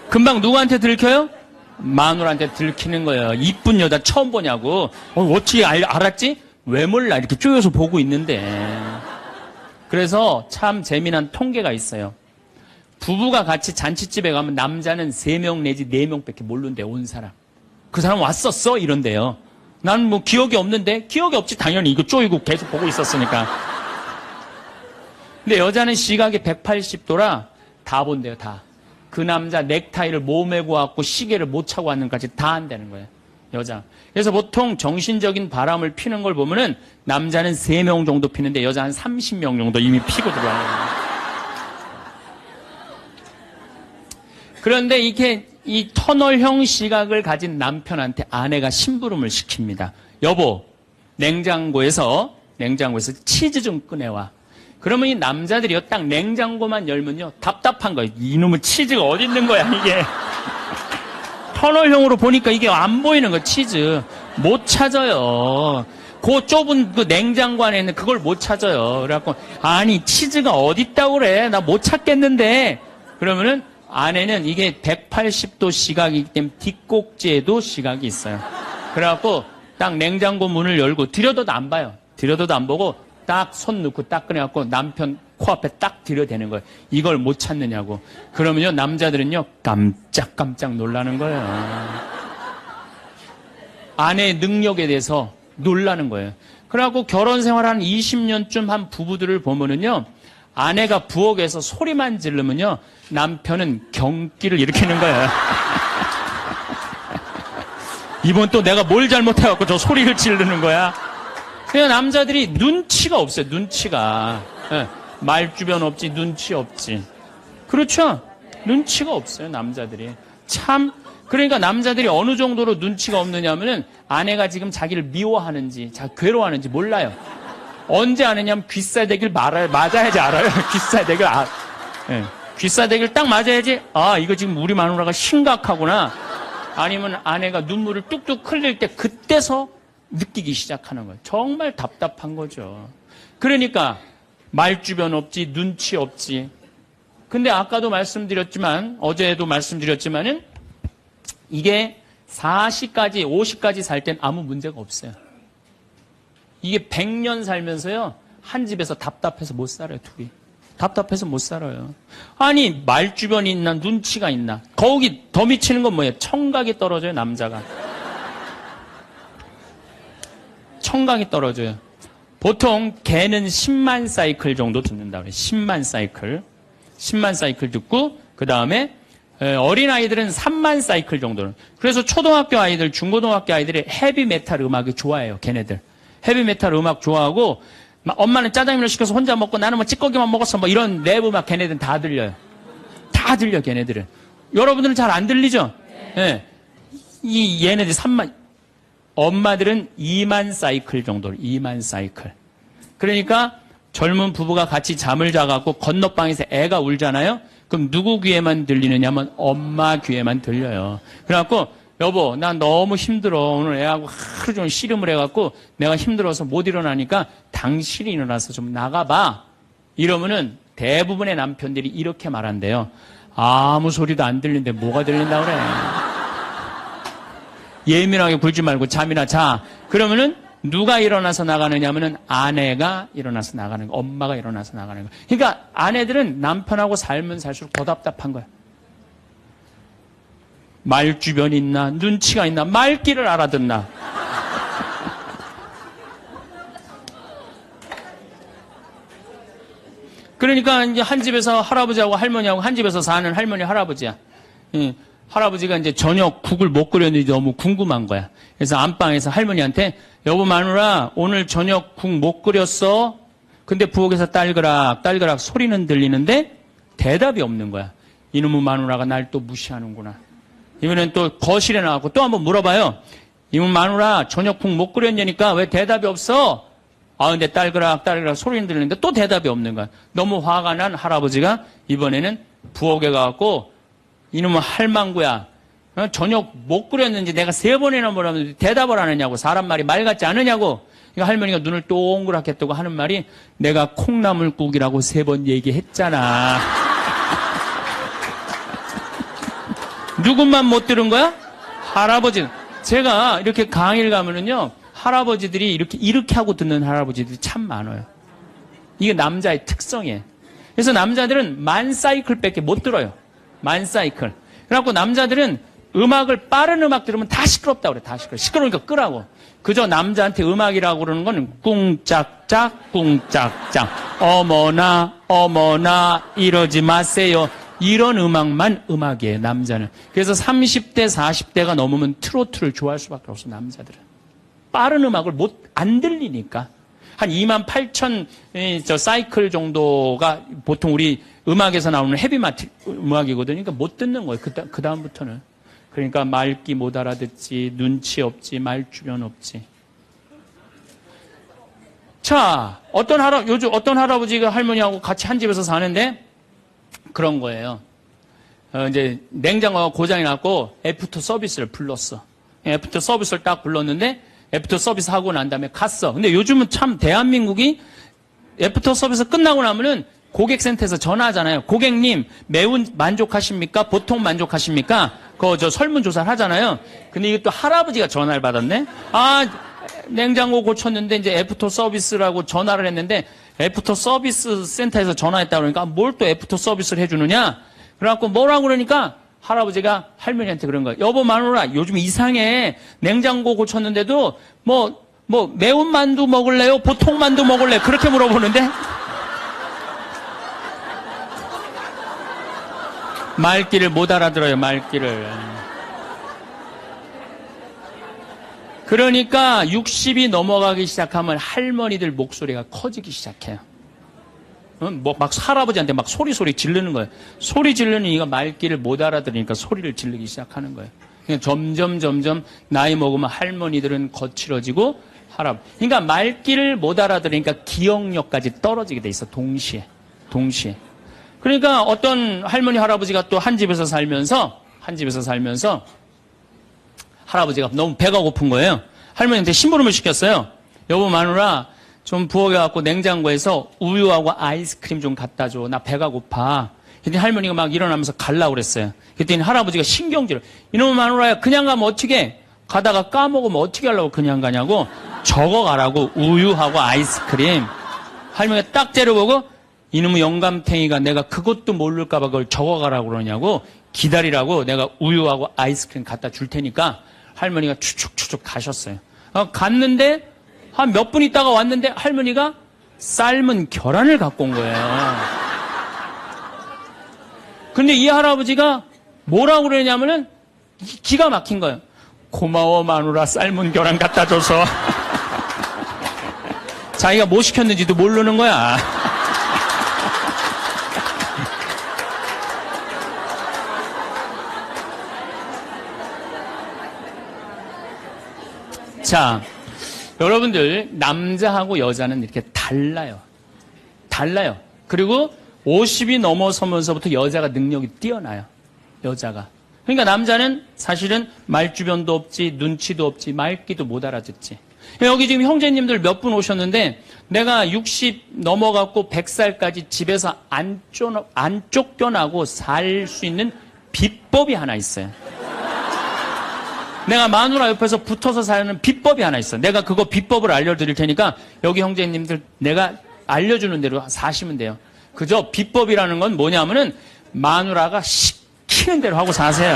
금방 누구한테 들켜요? 마누라한테 들키는 거예요. 이쁜 여자 처음 보냐고. 어떻게 알았지? 왜 몰라? 이렇게 쪼여서 보고 있는데. 그래서 참 재미난 통계가 있어요. 부부가 같이 잔치집에 가면 남자는 3명 내지 4명밖에 모르는데 온 사람. 그 사람 왔었어? 이런데요. 난 뭐 기억이 없는데? 기억이 없지. 당연히 이거 쪼이고 계속 보고 있었으니까. 근데 여자는 시각이 180도라 다 본대요. 다. 그 남자 넥타이를 못 메고 왔고 시계를 못 차고 왔는까지 다 한다는 거예요. 여자. 그래서 보통 정신적인 바람을 피는 걸 보면은 남자는 3명 정도 피는데 여자 한 30명 정도 이미 피고 들어와요. 그런데 이 터널형 시각을 가진 남편한테 아내가 심부름을 시킵니다. 여보, 냉장고에서 치즈 좀 꺼내와. 그러면 이 남자들이요, 딱 냉장고만 열면요, 답답한 거예요. 이놈의 치즈가 어디 있는 거야, 이게. 터널형으로 보니까 이게 안 보이는 거예요, 치즈. 못 찾아요. 그 좁은 그 냉장고 안에 있는 그걸 못 찾아요. 그래갖고, 아니, 치즈가 어디 있다고 그래. 나 못 찾겠는데. 그러면은, 아내는 이게 180도 시각이기 때문에 뒷꼭지에도 시각이 있어요. 그래갖고 딱 냉장고 문을 열고 들여다도 안 봐요. 들여다도 안 보고 딱 손 넣고 딱 꺼내갖고 남편 코앞에 딱 들여대는 거예요. 이걸 못 찾느냐고. 그러면요 남자들은요 깜짝깜짝 놀라는 거예요. 아내의 능력에 대해서 놀라는 거예요. 그래갖고 결혼 생활 한 20년쯤 한 부부들을 보면은요 아내가 부엌에서 소리만 지르면요 남편은 경기를 일으키는 거예요. 이번 또 내가 뭘 잘못해갖고 저 소리를 지르는 거야. 그냥 남자들이 눈치가 없어요. 눈치가. 말주변 없지 눈치 없지. 그렇죠? 눈치가 없어요. 남자들이. 참 그러니까 남자들이 어느 정도로 눈치가 없느냐면은 아내가 지금 자기를 미워하는지 괴로워하는지 몰라요. 언제 아느냐면 귀싸대기를 맞아야지 알아요. 귀싸대기를 귀싸대기를 딱 맞아야지 이거 지금 우리 마누라가 심각하구나. 아니면 아내가 눈물을 뚝뚝 흘릴 때 그때서 느끼기 시작하는 거예요. 정말 답답한 거죠. 그러니까 말주변 없지 눈치 없지. 근데 아까도 말씀드렸지만 어제도 말씀드렸지만은 이게 40까지 50까지 살 땐 아무 문제가 없어요. 이게 100년 살면서요 한 집에서 답답해서 못 살아요. 둘이 답답해서 못 살아요. 아니 말주변이 있나 눈치가 있나. 거기 더 미치는 건 뭐예요? 청각이 떨어져요. 남자가 청각이 떨어져요. 보통 개는 10만 사이클 정도 듣는다고 그래요. 10만 사이클 듣고 그 다음에 어린아이들은 3만 사이클 정도는. 그래서 초등학교 아이들 중고등학교 아이들이 헤비메탈 음악이 좋아해요. 걔네들 헤비메탈 음악 좋아하고 엄마는 짜장면을 시켜서 혼자 먹고 나는 뭐 찌꺼기만 먹었어 뭐 이런 랩 음악 걔네들은 다 들려요. 다 들려 걔네들은. 여러분들은 잘 안 들리죠? 네. 얘네들 3만 엄마들은 2만 사이클 정도 2만 사이클. 그러니까 젊은 부부가 같이 잠을 자갖고 건너방에서 애가 울잖아요. 그럼 누구 귀에만 들리느냐면 엄마 귀에만 들려요. 그래갖고 여보, 난 너무 힘들어. 오늘 애하고 하루 종일 씨름을 해갖고 내가 힘들어서 못 일어나니까 당신이 일어나서 좀 나가봐. 이러면은 대부분의 남편들이 이렇게 말한대요. 아무 소리도 안 들리는데 뭐가 들린다 그래. 예민하게 굴지 말고 잠이나 자. 그러면은 누가 일어나서 나가느냐면은 아내가 일어나서 나가는 거, 엄마가 일어나서 나가는 거. 그러니까 아내들은 남편하고 살면 살수록 더 답답한 거야. 말주변 있나? 눈치가 있나? 말귀를 알아듣나? 그러니까 이제 한 집에서 할아버지하고 할머니하고 한 집에서 사는 할머니 할아버지야. 할아버지가 이제 저녁 국을 못 끓였는지 너무 궁금한 거야. 그래서 안방에서 할머니한테 여보 마누라 오늘 저녁 국 못 끓였어? 근데 부엌에서 딸그락 딸그락 소리는 들리는데 대답이 없는 거야. 이놈의 마누라가 날 또 무시하는구나. 이번엔 또 거실에 나가고 또 한번 물어봐요. 이놈의 마누라 저녁 국 못 끓였냐니까 왜 대답이 없어? 아 근데 딸그락 딸그락 소리는 들리는데 또 대답이 없는 거야. 너무 화가 난 할아버지가 이번에는 부엌에 가갖고 이놈의 할망구야. 저녁 못 끓였는지 내가 3번이나 물었는데 대답을 안 하냐고. 사람 말이 말 같지 않으냐고. 그러니까 할머니가 눈을 동그랗게 뜨고 하는 말이 내가 콩나물국이라고 3번 얘기했잖아. 누군만 못 들은 거야? 할아버지는. 제가 이렇게 강의를 가면은요, 할아버지들이 이렇게 하고 듣는 할아버지들이 참 많아요. 이게 남자의 특성이에요. 그래서 남자들은 만 사이클밖에 못 들어요. 만 사이클. 그래갖고 남자들은 빠른 음악 들으면 다 시끄럽다고 그래. 다 시끄러워. 시끄러우니까 끄라고. 그저 남자한테 음악이라고 그러는 거는 꿍짝짝, 꿍짝짝. 어머나, 이러지 마세요. 이런 음악만 음악이에요, 남자는. 그래서 30대, 40대가 넘으면 트로트를 좋아할 수밖에 없어, 남자들은. 빠른 음악을 안 들리니까. 한 28,000 사이클 정도가 보통 우리 음악에서 나오는 헤비마트 음악이거든요. 그러니까 못 듣는 거예요. 그 다음부터는. 그러니까 말귀 못 알아듣지, 눈치 없지, 말주변 없지. 자, 요즘 어떤 할아버지가 할머니하고 같이 한 집에서 사는데 그런 거예요. 이제 냉장고가 고장이 났고 애프터 서비스를 불렀어. 애프터 서비스를 딱 불렀는데 애프터 서비스 하고 난 다음에 갔어. 근데 요즘은 참 대한민국이 애프터 서비스 끝나고 나면은 고객센터에서 전화하잖아요. 고객님, 매운 만족하십니까? 보통 만족하십니까? 설문조사를 하잖아요. 근데 이게 또 할아버지가 전화를 받았네? 냉장고 고쳤는데 이제 애프터 서비스라고 전화를 했는데 애프터 서비스 센터에서 전화했다 그러니까 뭘 또 애프터 서비스를 해주느냐? 그래갖고 뭐라고 그러니까 할아버지가 할머니한테 그런 거예요. 여보 마누라 요즘 이상해. 냉장고 고쳤는데도 매운 만두 먹을래요? 보통 만두 먹을래요? 그렇게 물어보는데 말귀를 못 알아들어요. 말귀를. 그러니까 60이 넘어가기 시작하면 할머니들 목소리가 커지기 시작해요. 막 할아버지한테 막 소리 지르는 거예요. 소리 지르는 이가 말귀를 못 알아들으니까 소리를 지르기 시작하는 거예요. 그러니까 점점 나이 먹으면 할머니들은 거칠어지고 그러니까 말귀를 못 알아들으니까 기억력까지 떨어지게 돼 있어. 동시에. 그러니까 어떤 할머니 할아버지가 또 한 집에서 살면서 할아버지가 너무 배가 고픈 거예요. 할머니한테 심부름을 시켰어요. 여보 마누라 좀 부엌에 갖고 냉장고에서 우유하고 아이스크림 좀 갖다 줘. 나 배가 고파. 그랬더니 할머니가 막 일어나면서 가려고 그랬어요. 그랬더니 할아버지가 신경질을. 이놈의 마누라야 그냥 가면 어떻게 가다가 까먹으면 어떻게 하려고 그냥 가냐고. 적어가라고. 우유하고 아이스크림. 할머니가 딱 째려보고 이놈의 영감탱이가 내가 그것도 모를까 봐 그걸 적어가라고 그러냐고. 기다리라고 내가 우유하고 아이스크림 갖다 줄 테니까 할머니가 추측 가셨어요. 갔는데 한 몇 분 있다가 왔는데 할머니가 삶은 계란을 갖고 온 거예요. 근데 이 할아버지가 뭐라고 그러냐면은 기가 막힌 거예요. 고마워 마누라 삶은 계란 갖다 줘서. 자기가 뭐 시켰는지도 모르는 거야. 자, 여러분들 남자하고 여자는 이렇게 달라요. 그리고 50이 넘어서면서부터 여자가 능력이 뛰어나요. 여자가. 그러니까 남자는 사실은 말주변도 없지, 눈치도 없지, 말귀도 못 알아듣지. 여기 지금 형제님들 몇 분 오셨는데 내가 60 넘어갔고 100살까지 집에서 안 쫓겨나고 살 수 있는 비법이 하나 있어요. 내가 마누라 옆에서 붙어서 사는 비법이 하나 있어. 내가 그거 비법을 알려드릴 테니까 여기 형제님들 내가 알려주는 대로 사시면 돼요. 그저 비법이라는 건 뭐냐면은 마누라가 시키는 대로 하고 사세요.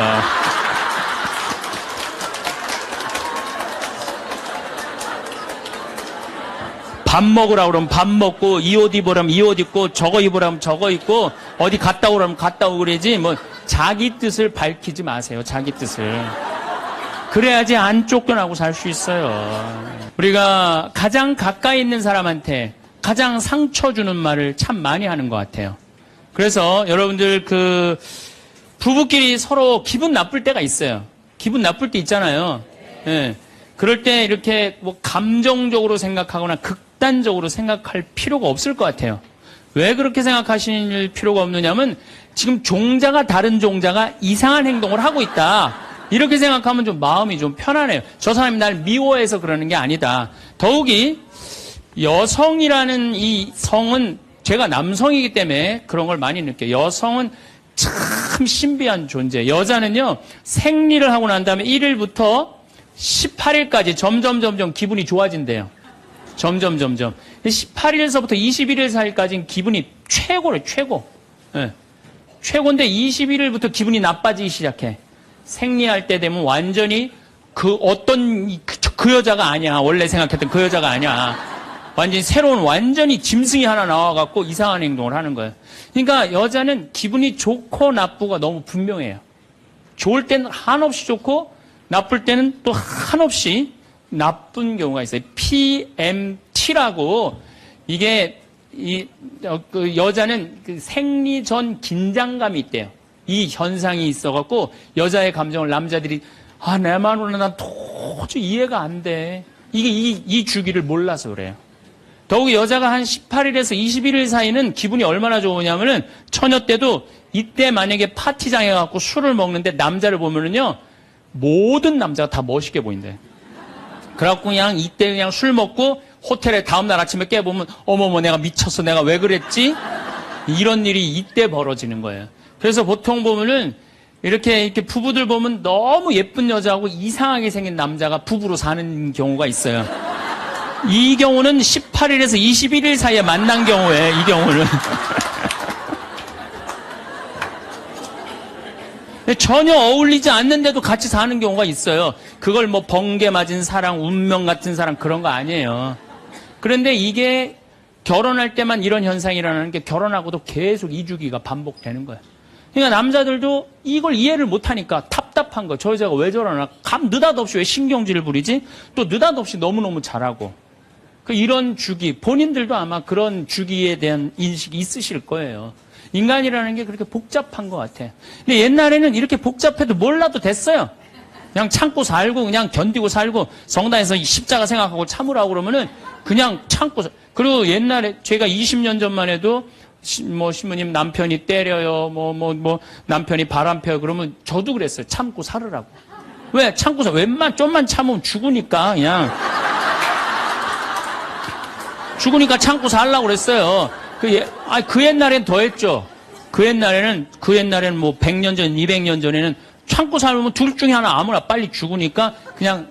밥 먹으라 그러면 밥 먹고, 이 옷 입으라면 이 옷 입고, 저거 입으라면 저거 입고, 어디 갔다 오라면 갔다 오고 그러지, 뭐, 자기 뜻을 밝히지 마세요, 자기 뜻을. 그래야지 안 쫓겨나고 살 수 있어요. 우리가 가장 가까이 있는 사람한테 가장 상처 주는 말을 참 많이 하는 것 같아요. 그래서 여러분들 부부끼리 서로 기분 나쁠 때가 있어요. 기분 나쁠 때 있잖아요. 예. 그럴 때 이렇게 뭐 감정적으로 생각하거나 극단적으로 생각할 필요가 없을 것 같아요. 왜 그렇게 생각하실 필요가 없느냐면 지금 종자가 다른 종자가 이상한 행동을 하고 있다. 이렇게 생각하면 좀 마음이 좀 편안해요. 저 사람이 날 미워해서 그러는 게 아니다. 더욱이 여성이라는 이 성은 제가 남성이기 때문에 그런 걸 많이 느껴요. 여성은 참 신비한 존재. 여자는요, 생리를 하고 난 다음에 1일부터 18일까지 점점 기분이 좋아진대요. 점점. 18일서부터 21일 사이까지는 기분이 최고래, 최고. 네. 최고인데 21일부터 기분이 나빠지기 시작해. 생리할 때 되면 완전히 그 여자가 아니야. 원래 생각했던 그 여자가 아니야. 완전히 새로운 완전히 짐승이 하나 나와갖고 이상한 행동을 하는 거예요. 그러니까 여자는 기분이 좋고 나쁘고 너무 분명해요. 좋을 때는 한없이 좋고 나쁠 때는 또 한없이 나쁜 경우가 있어요. PMT라고 이게 그 여자는 그 생리 전 긴장감이 있대요. 이 현상이 있어갖고 여자의 감정을 남자들이 내 마누라 난 도저히 이해가 안 돼. 이게 이 주기를 몰라서 그래요. 더욱이 여자가 한 18일에서 21일 사이는 기분이 얼마나 좋으냐면은 처녀 때도 이때 만약에 파티장에 가고 술을 먹는데 남자를 보면은요 모든 남자가 다 멋있게 보인대. 그래갖고 그냥 이때 그냥 술 먹고 호텔에 다음날 아침에 깨보면 어머머 내가 미쳤어 내가 왜 그랬지? 이런 일이 이때 벌어지는 거예요. 그래서 보통 보면은 이렇게 부부들 보면 너무 예쁜 여자하고 이상하게 생긴 남자가 부부로 사는 경우가 있어요. 이 경우는 18일에서 21일 사이에 만난 경우에 이 경우는 전혀 어울리지 않는데도 같이 사는 경우가 있어요. 그걸 뭐 번개 맞은 사랑, 운명 같은 사랑 그런 거 아니에요. 그런데 이게 결혼할 때만 이런 현상이 일어나는 게 결혼하고도 계속 이 주기가 반복되는 거예요. 그러니까 남자들도 이걸 이해를 못하니까 답답한 거예요. 저 여자가 왜 저러나? 느닷없이 왜 신경질을 부리지? 또 느닷없이 너무너무 잘하고. 이런 주기, 본인들도 아마 그런 주기에 대한 인식이 있으실 거예요. 인간이라는 게 그렇게 복잡한 것 같아요. 근데 옛날에는 이렇게 복잡해도 몰라도 됐어요. 그냥 참고 살고, 그냥 견디고 살고, 성당에서 십자가 생각하고 참으라고 그러면은 그냥 참고 그리고 옛날에 제가 20년 전만 해도 신부님 남편이 때려요, 남편이 바람 펴요. 그러면 저도 그랬어요. 참고 살으라고. 왜? 참고 좀만 참으면 죽으니까 그냥. 죽으니까 참고 살라고 그랬어요. 그 옛날엔 더 했죠. 그 옛날에는 뭐 100년 전, 200년 전에는 참고 살면 둘 중에 하나 아무나 빨리 죽으니까 그냥,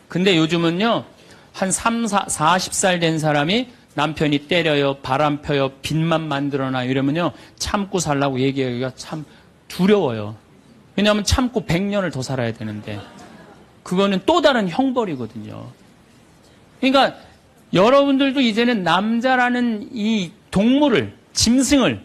근데 요즘은요, 한 40살 된 사람이 남편이 때려요, 바람 펴요, 빚만 만들어놔 이러면요, 참고 살라고 얘기하기가 참 두려워요. 왜냐하면 참고 100년을 더 살아야 되는데, 그거는 또 다른 형벌이거든요. 그러니까, 여러분들도 이제는 남자라는 이 동물을, 짐승을,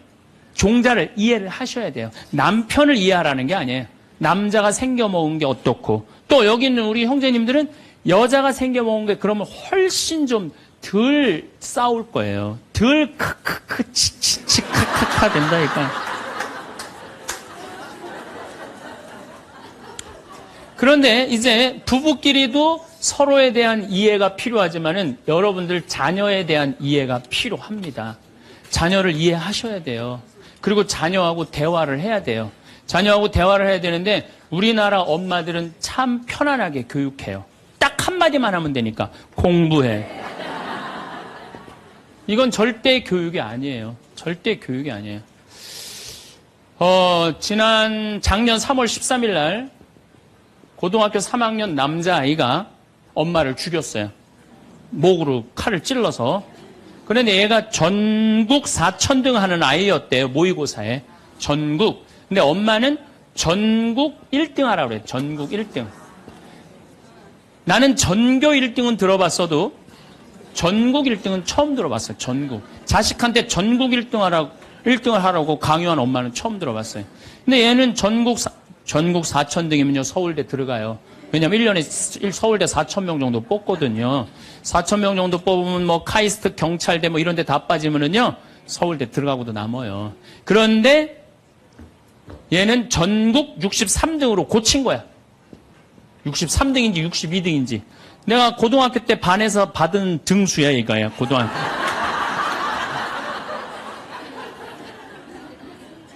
종자를 이해를 하셔야 돼요. 남편을 이해하라는 게 아니에요. 남자가 생겨먹은 게 어떻고, 또 여기 있는 우리 형제님들은 여자가 생겨먹은 게 그러면 훨씬 좀 덜 싸울 거예요. 덜 크크크 치치치 카카카 된다니까. 그런데 이제 부부끼리도 서로에 대한 이해가 필요하지만은 여러분들 자녀에 대한 이해가 필요합니다. 자녀를 이해하셔야 돼요. 그리고 자녀하고 대화를 해야 돼요. 자녀하고 대화를 해야 되는데 우리나라 엄마들은 참 편안하게 교육해요. 딱 한마디만 하면 되니까 공부해. 이건 절대 교육이 아니에요. 절대 교육이 아니에요. 작년 3월 13일 날 고등학교 3학년 남자아이가 엄마를 죽였어요. 목으로 칼을 찔러서. 그런데 얘가 전국 4천등 하는 아이였대요. 모의고사에. 전국. 근데 엄마는 전국 1등 하라고 그래요. 전국 1등. 나는 전교 1등은 들어봤어도 전국 1등은 처음 들어봤어요. 전국. 자식한테 전국 1등을 하라고 강요한 엄마는 처음 들어봤어요. 근데 얘는 전국 4,000등이면요, 서울대 들어가요. 왜냐면 1년에 서울대 4,000명 정도 뽑거든요. 4,000명 정도 뽑으면 뭐 카이스트, 경찰대 뭐 이런 데 다 빠지면은요, 서울대 들어가고도 남아요. 그런데 얘는 전국 63등으로 고친 거야. 63등인지 62등인지. 내가 고등학교 때 반에서 받은 등수야, 이거야, 고등학교.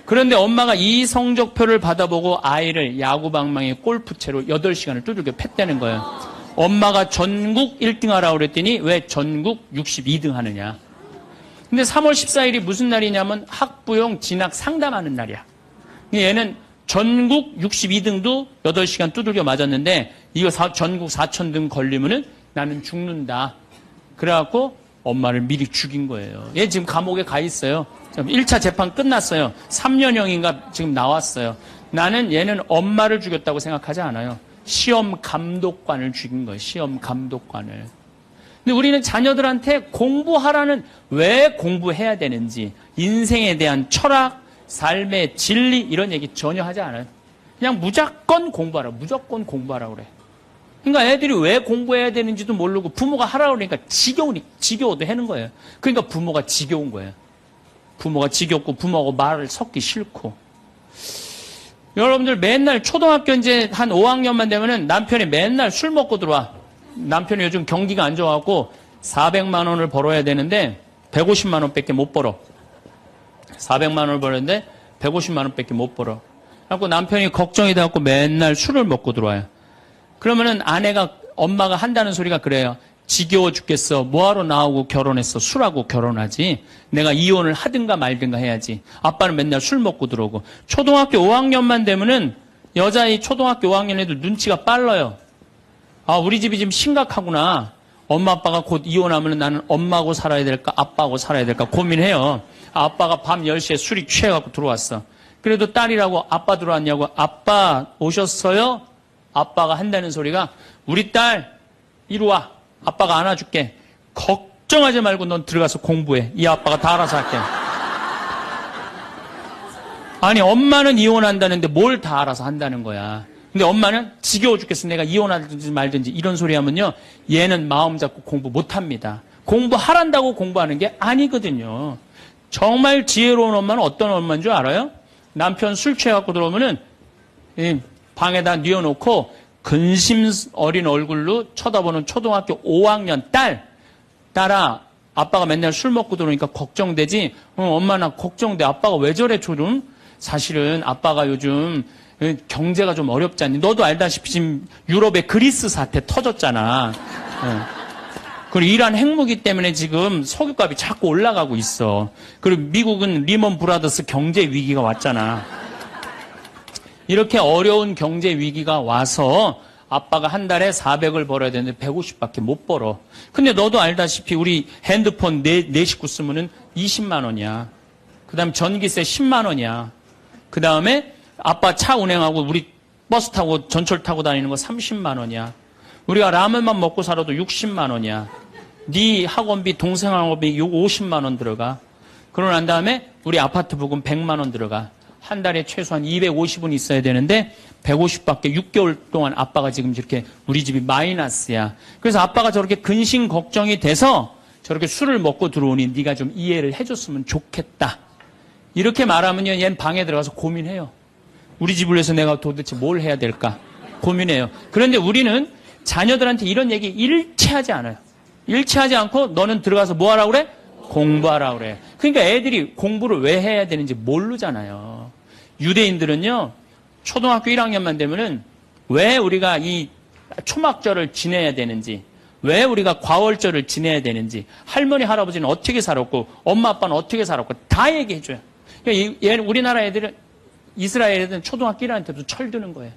그런데 엄마가 이 성적표를 받아보고 아이를 야구방망이 골프채로 8시간을 두들겨 팼다는 거예요. 엄마가 전국 1등 하라고 그랬더니 왜 전국 62등 하느냐. 근데 3월 14일이 무슨 날이냐면 학부용 진학 상담하는 날이야. 얘는 전국 62등도 8시간 두들겨 맞았는데 이거 전국 4,000등 걸리면은 나는 죽는다. 그래갖고 엄마를 미리 죽인 거예요. 얘 지금 감옥에 가 있어요. 1차 재판 끝났어요. 3년형인가 지금 나왔어요. 나는 얘는 엄마를 죽였다고 생각하지 않아요. 시험 감독관을 죽인 거예요. 시험 감독관을. 근데 우리는 자녀들한테 공부하라는, 왜 공부해야 되는지, 인생에 대한 철학, 삶의 진리 이런 얘기 전혀 하지 않아요. 그냥 무조건 공부하라. 무조건 공부하라 그래. 그러니까 애들이 왜 공부해야 되는지도 모르고 부모가 하라고 그러니까 지겨워도 하는 거예요. 그러니까 부모가 지겨운 거예요. 부모가 지겹고 부모하고 말을 섞기 싫고. 여러분들 맨날 초등학교 이제 한 5학년만 되면은 남편이 맨날 술 먹고 들어와. 남편이 요즘 경기가 안 좋아갖고 400만 원을 벌어야 되는데 150만 원밖에 못 벌어. 400만 원을 벌었는데 150만 원밖에 못 벌어. 그래갖고 남편이 걱정이 돼갖고 맨날 술을 먹고 들어와요. 그러면은 엄마가 한다는 소리가 그래요. 지겨워 죽겠어. 뭐하러 나하고 결혼했어. 술하고 결혼하지. 내가 이혼을 하든가 말든가 해야지. 아빠는 맨날 술 먹고 들어오고. 초등학교 5학년만 되면은 여자의 초등학교 5학년 애들 눈치가 빨라요. 아, 우리 집이 지금 심각하구나. 엄마 아빠가 곧 이혼하면 나는 엄마하고 살아야 될까 아빠하고 살아야 될까 고민해요. 아빠가 밤 10시에 술이 취해갖고 들어왔어. 그래도 딸이라고 아빠 들어왔냐고. 아빠 오셨어요? 아빠가 한다는 소리가 우리 딸 이리 와. 아빠가 안아줄게. 걱정하지 말고 넌 들어가서 공부해. 이 아빠가 다 알아서 할게. 아니 엄마는 이혼한다는데 뭘 다 알아서 한다는 거야. 근데 엄마는 지겨워 죽겠어. 내가 이혼하든지 말든지 이런 소리 하면요. 얘는 마음 잡고 공부 못합니다. 공부하란다고 공부하는 게 아니거든요. 정말 지혜로운 엄마는 어떤 엄마인 줄 알아요? 남편 술 취해갖고 들어오면은 방에다 뉘어놓고 근심 어린 얼굴로 쳐다보는 초등학교 5학년 딸아, 아빠가 맨날 술 먹고 들어오니까 걱정되지? 엄마 나 걱정돼. 아빠가 왜 저래 조금? 사실은 아빠가 요즘 경제가 좀 어렵지 않니? 너도 알다시피 지금 유럽에 그리스 사태 터졌잖아. 그리고 이란 핵무기 때문에 지금 석유값이 자꾸 올라가고 있어. 그리고 미국은 리먼 브라더스 경제 위기가 왔잖아. 이렇게 어려운 경제 위기가 와서 아빠가 한 달에 400을 벌어야 되는데 150밖에 못 벌어. 근데 너도 알다시피 우리 핸드폰 네 식구 쓰면은 20만 원이야. 그 다음에 전기세 10만 원이야. 그 다음에 아빠 차 운행하고 우리 버스 타고 전철 타고 다니는 거 30만 원이야. 우리가 라면만 먹고 살아도 60만 원이야. 네 학원비, 동생 학원비 50만 원 들어가. 그러고 난 다음에 우리 아파트 부금 100만 원 들어가. 한 달에 최소한 250은 있어야 되는데 150밖에 6개월 동안 아빠가 지금 이렇게 우리 집이 마이너스야. 그래서 아빠가 저렇게 근심 걱정이 돼서 저렇게 술을 먹고 들어오니 네가 좀 이해를 해줬으면 좋겠다. 이렇게 말하면요, 얘는 방에 들어가서 고민해요. 우리 집을 위해서 내가 도대체 뭘 해야 될까 고민해요. 그런데 우리는 자녀들한테 이런 얘기 일체하지 않아요. 일체하지 않고 너는 들어가서 뭐 하라고 그래? 공부하라고 그래. 그러니까 애들이 공부를 왜 해야 되는지 모르잖아요. 유대인들은요, 초등학교 1학년만 되면은 왜 우리가 이 초막절을 지내야 되는지, 왜 우리가 과월절을 지내야 되는지, 할머니, 할아버지는 어떻게 살았고, 엄마, 아빠는 어떻게 살았고, 다 얘기해줘요. 그러니까 우리나라 애들은, 이스라엘 애들은 초등학교 1학년 때부터 철드는 거예요.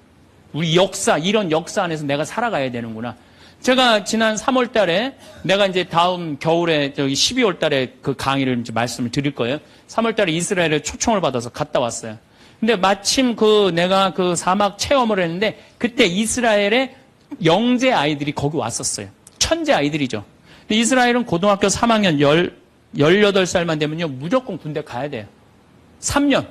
우리 역사, 이런 역사 안에서 내가 살아가야 되는구나. 제가 지난 3월 달에 내가 이제 다음 겨울에 12월 달에 그 강의를 이제 말씀을 드릴 거예요. 3월 달에 이스라엘에 초청을 받아서 갔다 왔어요. 근데 마침 내가 그 사막 체험을 했는데 그때 이스라엘의 영재 아이들이 거기 왔었어요. 천재 아이들이죠. 근데 이스라엘은 고등학교 3학년 18살만 되면요, 무조건 군대 가야 돼요. 3년.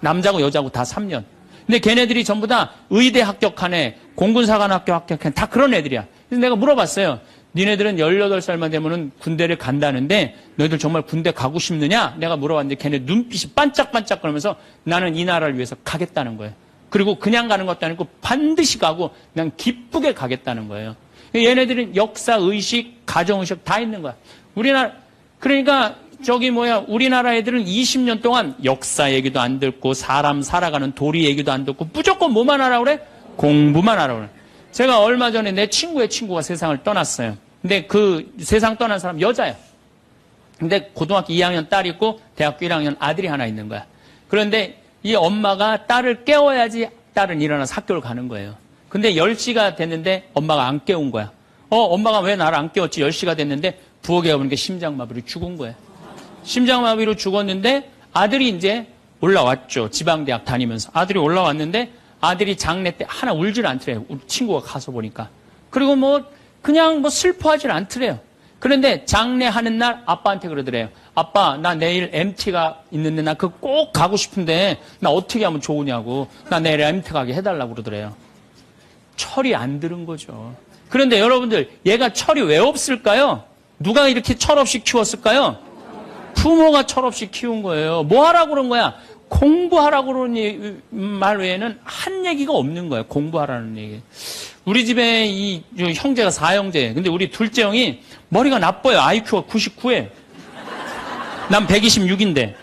남자고 여자고 다 3년. 근데 걔네들이 전부 다 의대 합격한 애, 공군사관학교 합격한 애, 다 그런 애들이야. 그래서 내가 물어봤어요. 니네들은 18살만 되면은 군대를 간다는데 너희들 정말 군대 가고 싶느냐? 내가 물어봤는데 걔네 눈빛이 반짝반짝 그러면서 나는 이 나라를 위해서 가겠다는 거예요. 그리고 그냥 가는 것도 아니고 반드시 가고 그냥 기쁘게 가겠다는 거예요. 얘네들은 역사, 의식, 가정의식 다 있는 거야. 우리나라, 그러니까 우리나라 애들은 20년 동안 역사 얘기도 안 듣고 사람 살아가는 도리 얘기도 안 듣고 무조건 뭐만 하라고 그래? 공부만 하라고 그래. 제가 얼마 전에 내 친구의 친구가 세상을 떠났어요. 근데 그 세상 떠난 사람 여자야. 근데 고등학교 2학년 딸이 있고 대학교 1학년 아들이 하나 있는 거야. 그런데 이 엄마가 딸을 깨워야지 딸은 일어나서 학교를 가는 거예요. 근데 10시가 됐는데 엄마가 안 깨운 거야. 엄마가 왜 나를 안 깨웠지? 10시가 됐는데 부엌에 보니까 심장마비로 죽은 거야. 심장마비로 죽었는데 아들이 이제 올라왔죠. 지방대학 다니면서. 아들이 올라왔는데 아들이 장례 때 하나 울질 않더래요. 우리 친구가 가서 보니까. 그리고 그냥 슬퍼하질 않더래요. 그런데 장례하는 날 아빠한테 그러더래요. 아빠, 나 내일 MT가 있는데 나 그거 꼭 가고 싶은데 나 어떻게 하면 좋으냐고. 나 내일 MT 가게 해달라고 그러더래요. 철이 안 들은 거죠. 그런데 여러분들, 얘가 철이 왜 없을까요? 누가 이렇게 철없이 키웠을까요? 부모가 철없이 키운 거예요. 뭐 하라고 그런 거야? 공부하라고 그러는 말 외에는 한 얘기가 없는 거예요. 공부하라는 얘기. 우리 집에 이 형제가 4형제. 근데 우리 둘째 형이 머리가 나빠요. IQ가 99에. 난 126인데.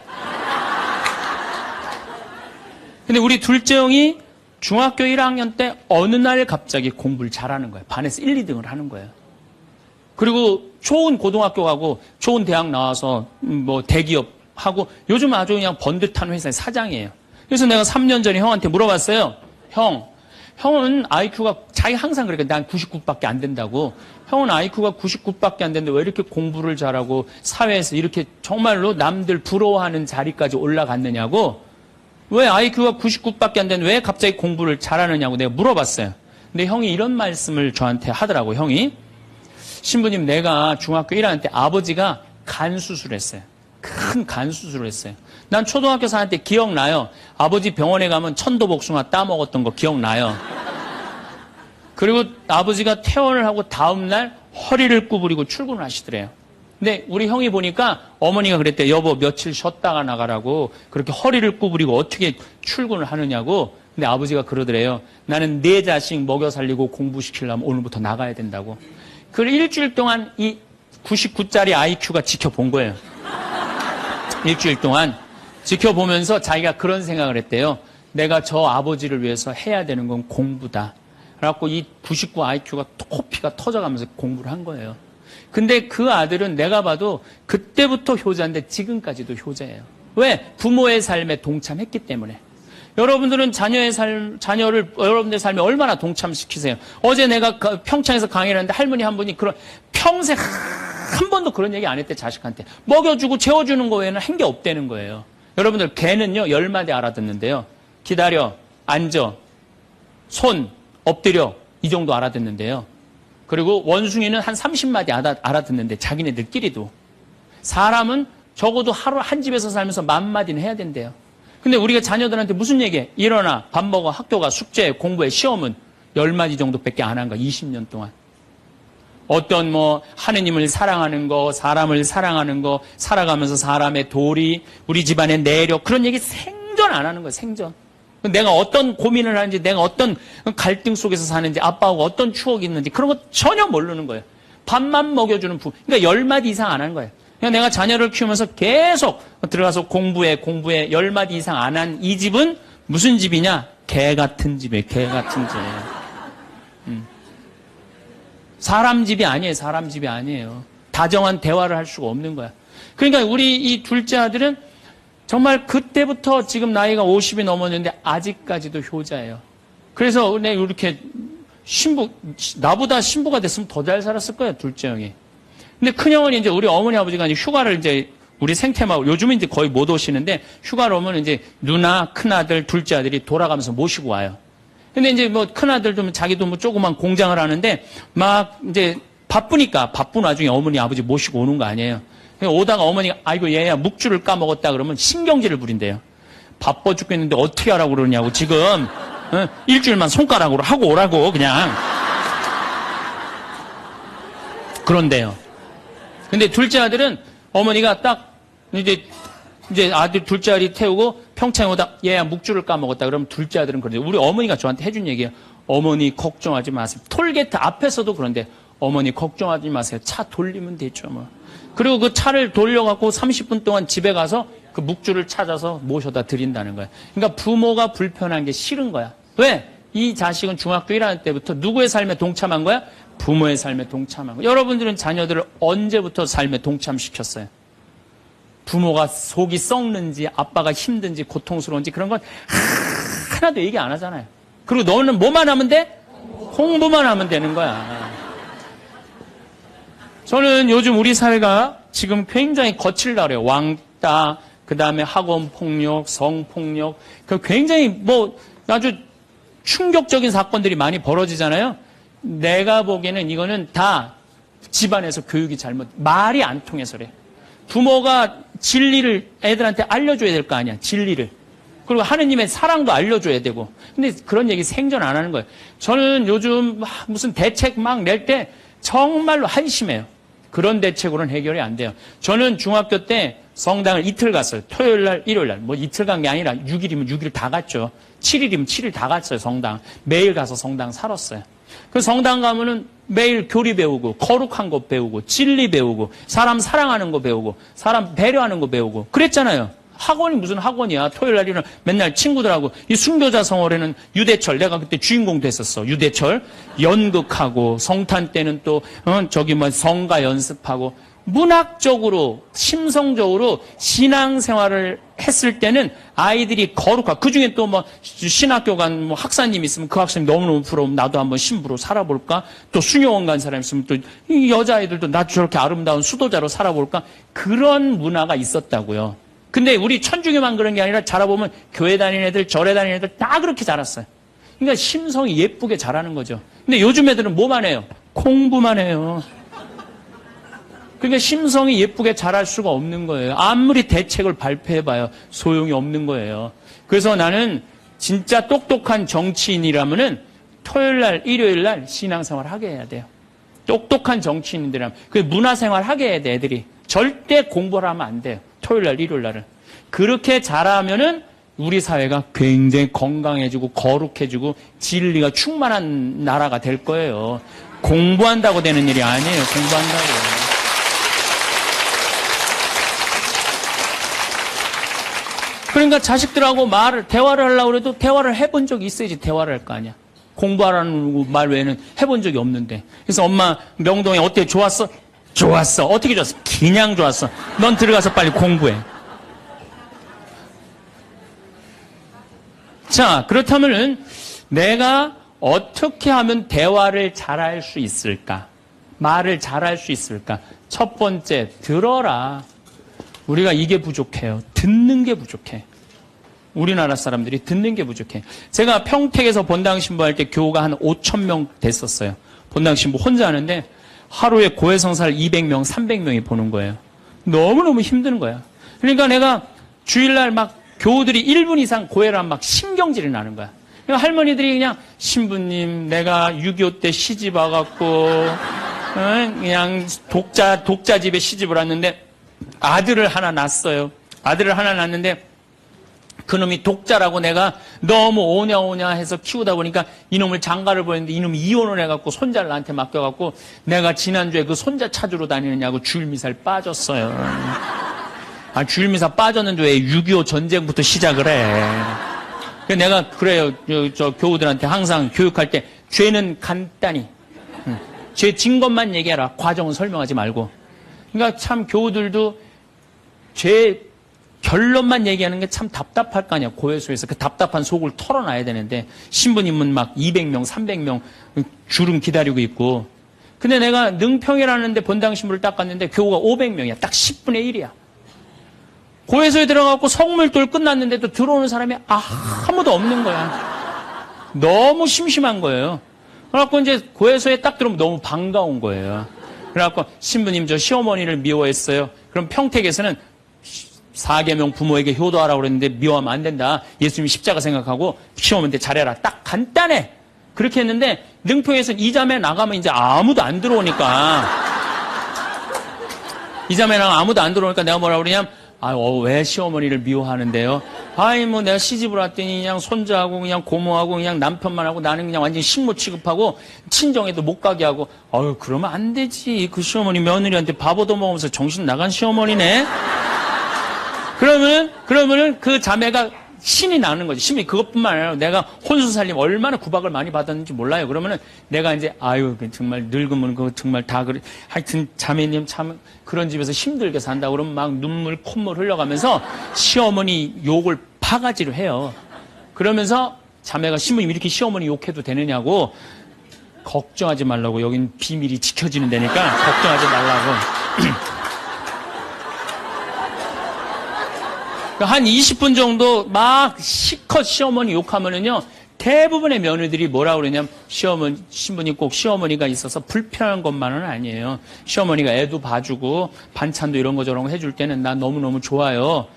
근데 우리 둘째 형이 중학교 1학년 때 어느 날 갑자기 공부를 잘하는 거예요. 반에서 1, 2등을 하는 거예요. 그리고 좋은 고등학교 가고 좋은 대학 나와서 대기업 하고 요즘 아주 그냥 번듯한 회사의 사장이에요. 그래서 내가 3년 전에 형한테 물어봤어요. 형은 IQ가 자기 항상 그러니까 난 99밖에 안 된다고. 형은 IQ가 99밖에 안 되는데 왜 이렇게 공부를 잘하고 사회에서 이렇게 정말로 남들 부러워하는 자리까지 올라갔느냐고. 왜 IQ가 99밖에 안 되는데 왜 갑자기 공부를 잘하느냐고 내가 물어봤어요. 근데 형이 이런 말씀을 저한테 하더라고. 형이 신부님, 내가 중학교 1학년 때 아버지가 간 수술했어요. 큰 간 수술을 했어요. 난 초등학교 4학년 때 기억나요. 아버지 병원에 가면 천도복숭아 따먹었던 거 기억나요. 그리고 아버지가 퇴원을 하고 다음날 허리를 구부리고 출근을 하시더래요. 근데 우리 형이 보니까 어머니가 그랬대요. 여보, 며칠 쉬었다가 나가라고. 그렇게 허리를 구부리고 어떻게 출근을 하느냐고. 근데 아버지가 그러더래요. 나는 내 자식 먹여 살리고 공부시키려면 오늘부터 나가야 된다고. 그 일주일 동안 이 99짜리 IQ가 지켜본 거예요. 일주일 동안 지켜보면서 자기가 그런 생각을 했대요. 내가 저 아버지를 위해서 해야 되는 건 공부다. 그래갖고 이 99 IQ가 코피가 터져가면서 공부를 한 거예요. 근데 그 아들은 내가 봐도 그때부터 효자인데 지금까지도 효자예요. 왜? 부모의 삶에 동참했기 때문에. 여러분들은 자녀를 여러분들의 삶에 얼마나 동참시키세요? 어제 내가 평창에서 강의를 했는데 할머니 한 분이 평생 한 번도 그런 얘기 안 했대, 자식한테. 먹여주고 재워주는 거 외에는 한 게 없다는 거예요. 여러분들, 개는요, 10마디 알아듣는데요. 기다려, 앉아, 손, 엎드려, 이 정도 알아듣는데요. 그리고 원숭이는 한 30마디 알아듣는데, 자기네들끼리도. 사람은 적어도 하루 한 집에서 살면서 10,000마디는 해야 된대요. 근데 우리가 자녀들한테 무슨 얘기해? 일어나, 밥 먹어, 학교 가, 숙제, 공부해, 시험은 10마디 정도밖에 안 한 거야, 20년 동안. 어떤 하느님을 사랑하는 거, 사람을 사랑하는 거, 살아가면서 사람의 도리, 우리 집안의 내력, 그런 얘기 생전 안 하는 거예요, 생전. 내가 어떤 고민을 하는지, 내가 어떤 갈등 속에서 사는지, 아빠하고 어떤 추억이 있는지, 그런 거 전혀 모르는 거예요. 밥만 먹여주는 그러니까 10마디 이상 안 하는 거예요. 그냥 내가 자녀를 키우면서 계속 들어가서 공부해, 10마디 이상 안 한 이 집은 무슨 집이냐? 개 같은 집이에요, 개 같은 집. 사람 집이 아니에요. 사람 집이 아니에요. 다정한 대화를 할 수가 없는 거야. 그러니까 우리 이 둘째 아들은 정말 그때부터 지금 나이가 50이 넘었는데 아직까지도 효자예요. 그래서 내가 이렇게 나보다 신부가 됐으면 더 잘 살았을 거예요, 둘째 형이. 근데 큰 형은 이제 우리 어머니 아버지가 이제 휴가를 이제 우리 생태마을, 요즘은 이제 거의 못 오시는데 휴가를 오면 이제 누나, 큰아들, 둘째 아들이 돌아가면서 모시고 와요. 근데 이제 큰아들 좀 자기도 조그만 공장을 하는데 막 이제 바쁘니까 바쁜 와중에 어머니 아버지 모시고 오는 거 아니에요. 오다가 어머니가 아이고 얘야 묵주를 까먹었다 그러면 신경질을 부린대요. 바빠 죽겠는데 어떻게 하라고 그러냐고 지금 일주일만 손가락으로 하고 오라고 그냥. 그런데요. 근데 둘째 아들은 어머니가 딱 이제 아들 둘째 아들이 태우고 평창에 오다 얘야 묵주를 까먹었다 그러면 둘째 아들은 그런데 우리 어머니가 저한테 해준 얘기예요. 어머니 걱정하지 마세요. 톨게이트 앞에서도 그런데 어머니 걱정하지 마세요. 차 돌리면 되죠 뭐. 그리고 그 차를 돌려갖고 30분 동안 집에 가서 그 묵주를 찾아서 모셔다 드린다는 거야. 그러니까 부모가 불편한 게 싫은 거야. 왜? 이 자식은 중학교 1학년 때부터 누구의 삶에 동참한 거야? 부모의 삶에 동참한 거야. 여러분들은 자녀들을 언제부터 삶에 동참시켰어요? 부모가 속이 썩는지 아빠가 힘든지 고통스러운지 그런 건 하나도 얘기 안 하잖아요. 그리고 너는 뭐만 하면 돼? 공부만 하면 되는 거야. 저는 요즘 우리 사회가 지금 굉장히 거칠다 그래요. 왕따, 그 다음에 학원 폭력, 성폭력, 그 굉장히 뭐 아주 충격적인 사건들이 많이 벌어지잖아요. 내가 보기에는 이거는 다 집안에서 교육이 잘못, 말이 안 통해서 그래. 부모가 진리를 애들한테 알려줘야 될 거 아니야, 진리를. 그리고 하느님의 사랑도 알려줘야 되고. 근데 그런 얘기 생전 안 하는 거예요. 저는 요즘 무슨 대책 막 낼 때 정말로 한심해요. 그런 대책으로는 해결이 안 돼요. 저는 중학교 때 성당을 이틀 갔어요. 토요일 날, 일요일 날. 뭐 이틀 간 게 아니라 6일이면 6일 다 갔죠. 7일이면 7일 다 갔어요, 성당. 매일 가서 성당 살았어요. 그 성당 가면은 매일 교리 배우고, 거룩한 거 배우고, 진리 배우고, 사람 사랑하는 거 배우고, 사람 배려하는 거 배우고. 그랬잖아요. 학원이 무슨 학원이야. 토요일 날에는 맨날 친구들하고 이 순교자 성월에는 유대철 내가 그때 주인공 됐었어. 유대철 연극하고 성탄 때는 또 저기 뭐 성가 연습하고 문학적으로 심성적으로 신앙생활을 했을 때는 아이들이 거룩하고 그중에 또 뭐 신학교 간 뭐 학사님 있으면 그 학사님 너무너무 부러우면 나도 한번 신부로 살아볼까? 또 수녀원 간 사람 있으면 또 이 여자아이들도 나도 저렇게 아름다운 수도자로 살아볼까? 그런 문화가 있었다고요. 근데 우리 천주교만 그런 게 아니라 자라보면 교회 다니는 애들, 절에 다니는 애들 다 그렇게 자랐어요. 그러니까 심성이 예쁘게 자라는 거죠. 근데 요즘 애들은 뭐만 해요? 공부만 해요. 그러니까 심성이 예쁘게 자랄 수가 없는 거예요. 아무리 대책을 발표해봐요. 소용이 없는 거예요. 그래서 나는 진짜 똑똑한 정치인이라면은 토요일 날, 일요일 날 신앙생활 하게 해야 돼요. 똑똑한 정치인들이라면. 그 문화생활 하게 해야 돼, 애들이. 절대 공부를 하면 안 돼요. 토요일 날, 일요일 날은. 그렇게 잘하면은 우리 사회가 굉장히 건강해지고 거룩해지고 진리가 충만한 나라가 될 거예요. 공부한다고 되는 일이 아니에요. 공부한다고. 그러니까 자식들하고 대화를 하려고 해도 대화를 해본 적이 있어야지 대화를 할 거 아니야. 공부하라는 말 외에는 해본 적이 없는데. 그래서 엄마 명동에 어때? 좋았어? 좋았어. 어떻게 좋았어? 그냥 좋았어. 넌 들어가서 빨리 공부해. 자, 그렇다면은 내가 어떻게 하면 대화를 잘할 수 있을까? 말을 잘할 수 있을까? 첫 번째, 들어라. 우리가 이게 부족해요. 듣는 게 부족해. 우리나라 사람들이 듣는 게 부족해. 제가 평택에서 본당 신부할 때 교우가 한 5,000명 됐었어요. 본당 신부 혼자 하는데 하루에 고해성사를 200명, 300명이 보는 거예요. 너무너무 힘든 거야. 그러니까 내가 주일날 막 교우들이 1분 이상 고해를 하면 막 신경질이 나는 거야. 그러니까 할머니들이 그냥 신부님 내가 6.25 때 시집 와갖고 그냥 독자 집에 시집을 왔는데 아들을 하나 낳았어요. 아들을 하나 낳았는데 그놈이 독자라고 내가 너무 오냐오냐 해서 키우다 보니까 이놈을 장가를 보냈는데 이놈이 이혼을 해갖고 손자를 나한테 맡겨갖고 내가 지난주에 그 손자 찾으러 다니느냐고 주일미사를 빠졌어요. 아, 주일미사 빠졌는데 왜 6.25 전쟁부터 시작을 해. 그래서 내가 그래요. 저 교우들한테 항상 교육할 때 죄는 간단히 죄 진 것만 얘기해라. 과정은 설명하지 말고. 그러니까 참 교우들도 죄 결론만 얘기하는 게 참 답답할 거 아니야. 고해소에서 그 답답한 속을 털어놔야 되는데 신부님은 막 200명, 300명 줄은 기다리고 있고. 근데 내가 능평이라는 데 본당 신부를 딱 갔는데 교우가 500명이야. 딱 10분의 1이야. 고해소에 들어가고 성물돌 끝났는데도 들어오는 사람이 아무도 없는 거야. 너무 심심한 거예요. 그래갖고 이제 고해소에 딱 들어오면 너무 반가운 거예요. 그래갖고 신부님 저 시어머니를 미워했어요. 그럼 평택에서는 4계명 부모에게 효도하라고 그랬는데 미워하면 안 된다. 예수님 십자가 생각하고 시어머니한테 잘해라. 딱 간단해. 그렇게 했는데 능평에서 이 자매 나가면 이제 아무도 안 들어오니까 이 자매 나가면 아무도 안 들어오니까 내가 뭐라고 그러냐면 왜 시어머니를 미워하는데요? 뭐 내가 시집을 왔더니 그냥 손자하고 그냥 고모하고 그냥 남편만 하고 나는 그냥 완전히 식모 취급하고 친정에도 못 가게 하고 그러면 안 되지. 그 시어머니 며느리한테 밥 얻어먹으면서 정신 나간 시어머니네. 그러면은 그 자매가 신이 나는 거지. 신이 그것뿐만 아니라 내가 혼수 살림 얼마나 구박을 많이 받았는지 몰라요. 그러면은 내가 이제 정말 늙으면 그거 정말 다 그래. 하여튼 자매님 참 그런 집에서 힘들게 산다 그러면 막 눈물 콧물 흘려가면서 시어머니 욕을 바가지로 해요. 그러면서 자매가 신부님 이렇게 시어머니 욕해도 되느냐고 걱정하지 말라고. 여긴 비밀이 지켜지는 데니까 걱정하지 말라고. 한 20분 정도 막 시컷 시어머니 욕하면은요, 대부분의 며느리들이 뭐라 그러냐면, 신부님 꼭 시어머니가 있어서 불편한 것만은 아니에요. 시어머니가 애도 봐주고, 반찬도 이런 거 저런 거 해줄 때는 나 너무너무 좋아요.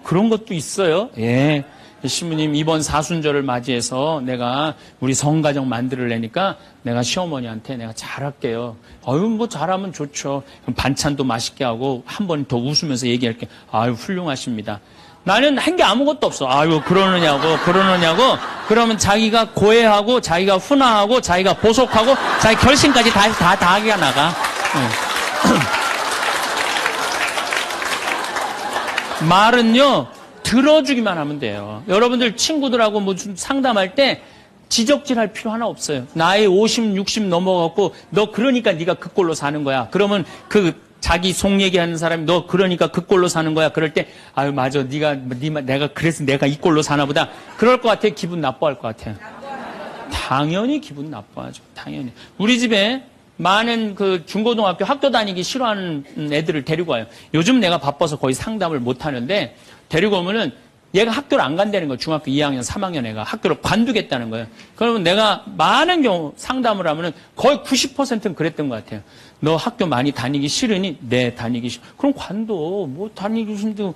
그런 것도 있어요. 예. 신부님 이번 사순절을 맞이해서 내가 우리 성가정 만들려니까 내가 시어머니한테 내가 잘할게요. 뭐 잘하면 좋죠. 그럼 반찬도 맛있게 하고 한 번 더 웃으면서 얘기할게. 훌륭하십니다. 나는 한 게 아무것도 없어. 그러느냐고. 그러면 자기가 고해하고, 자기가 훈화하고, 자기가 보속하고, 자기 결심까지 다 하기가 나가. 말은요, 들어주기만 하면 돼요. 여러분들 친구들하고 무슨 상담할 때 지적질할 필요 하나 없어요. 나이 50, 60 넘어갖고 너 그러니까 네가 그 꼴로 사는 거야. 그러면 자기 속 얘기하는 사람이 너 그러니까 그 꼴로 사는 거야. 그럴 때 맞아. 내가 그래서 내가 이 꼴로 사나 보다. 그럴 것 같아. 기분 나빠할 것 같아요. 당연히 기분 나빠하죠. 당연히. 우리 집에 많은 중고등학교 학교 다니기 싫어하는 애들을 데리고 와요. 요즘 내가 바빠서 거의 상담을 못 하는데 데리고 오면은 얘가 학교를 안 간다는 거예요. 중학교 2학년, 3학년 애가 학교를 관두겠다는 거예요. 그러면 내가 많은 경우 상담을 하면은 거의 90%는 그랬던 것 같아요. 너 학교 많이 다니기 싫으니? 네, 다니기 싫어. 그럼 관둬. 뭐 다니기 싫은데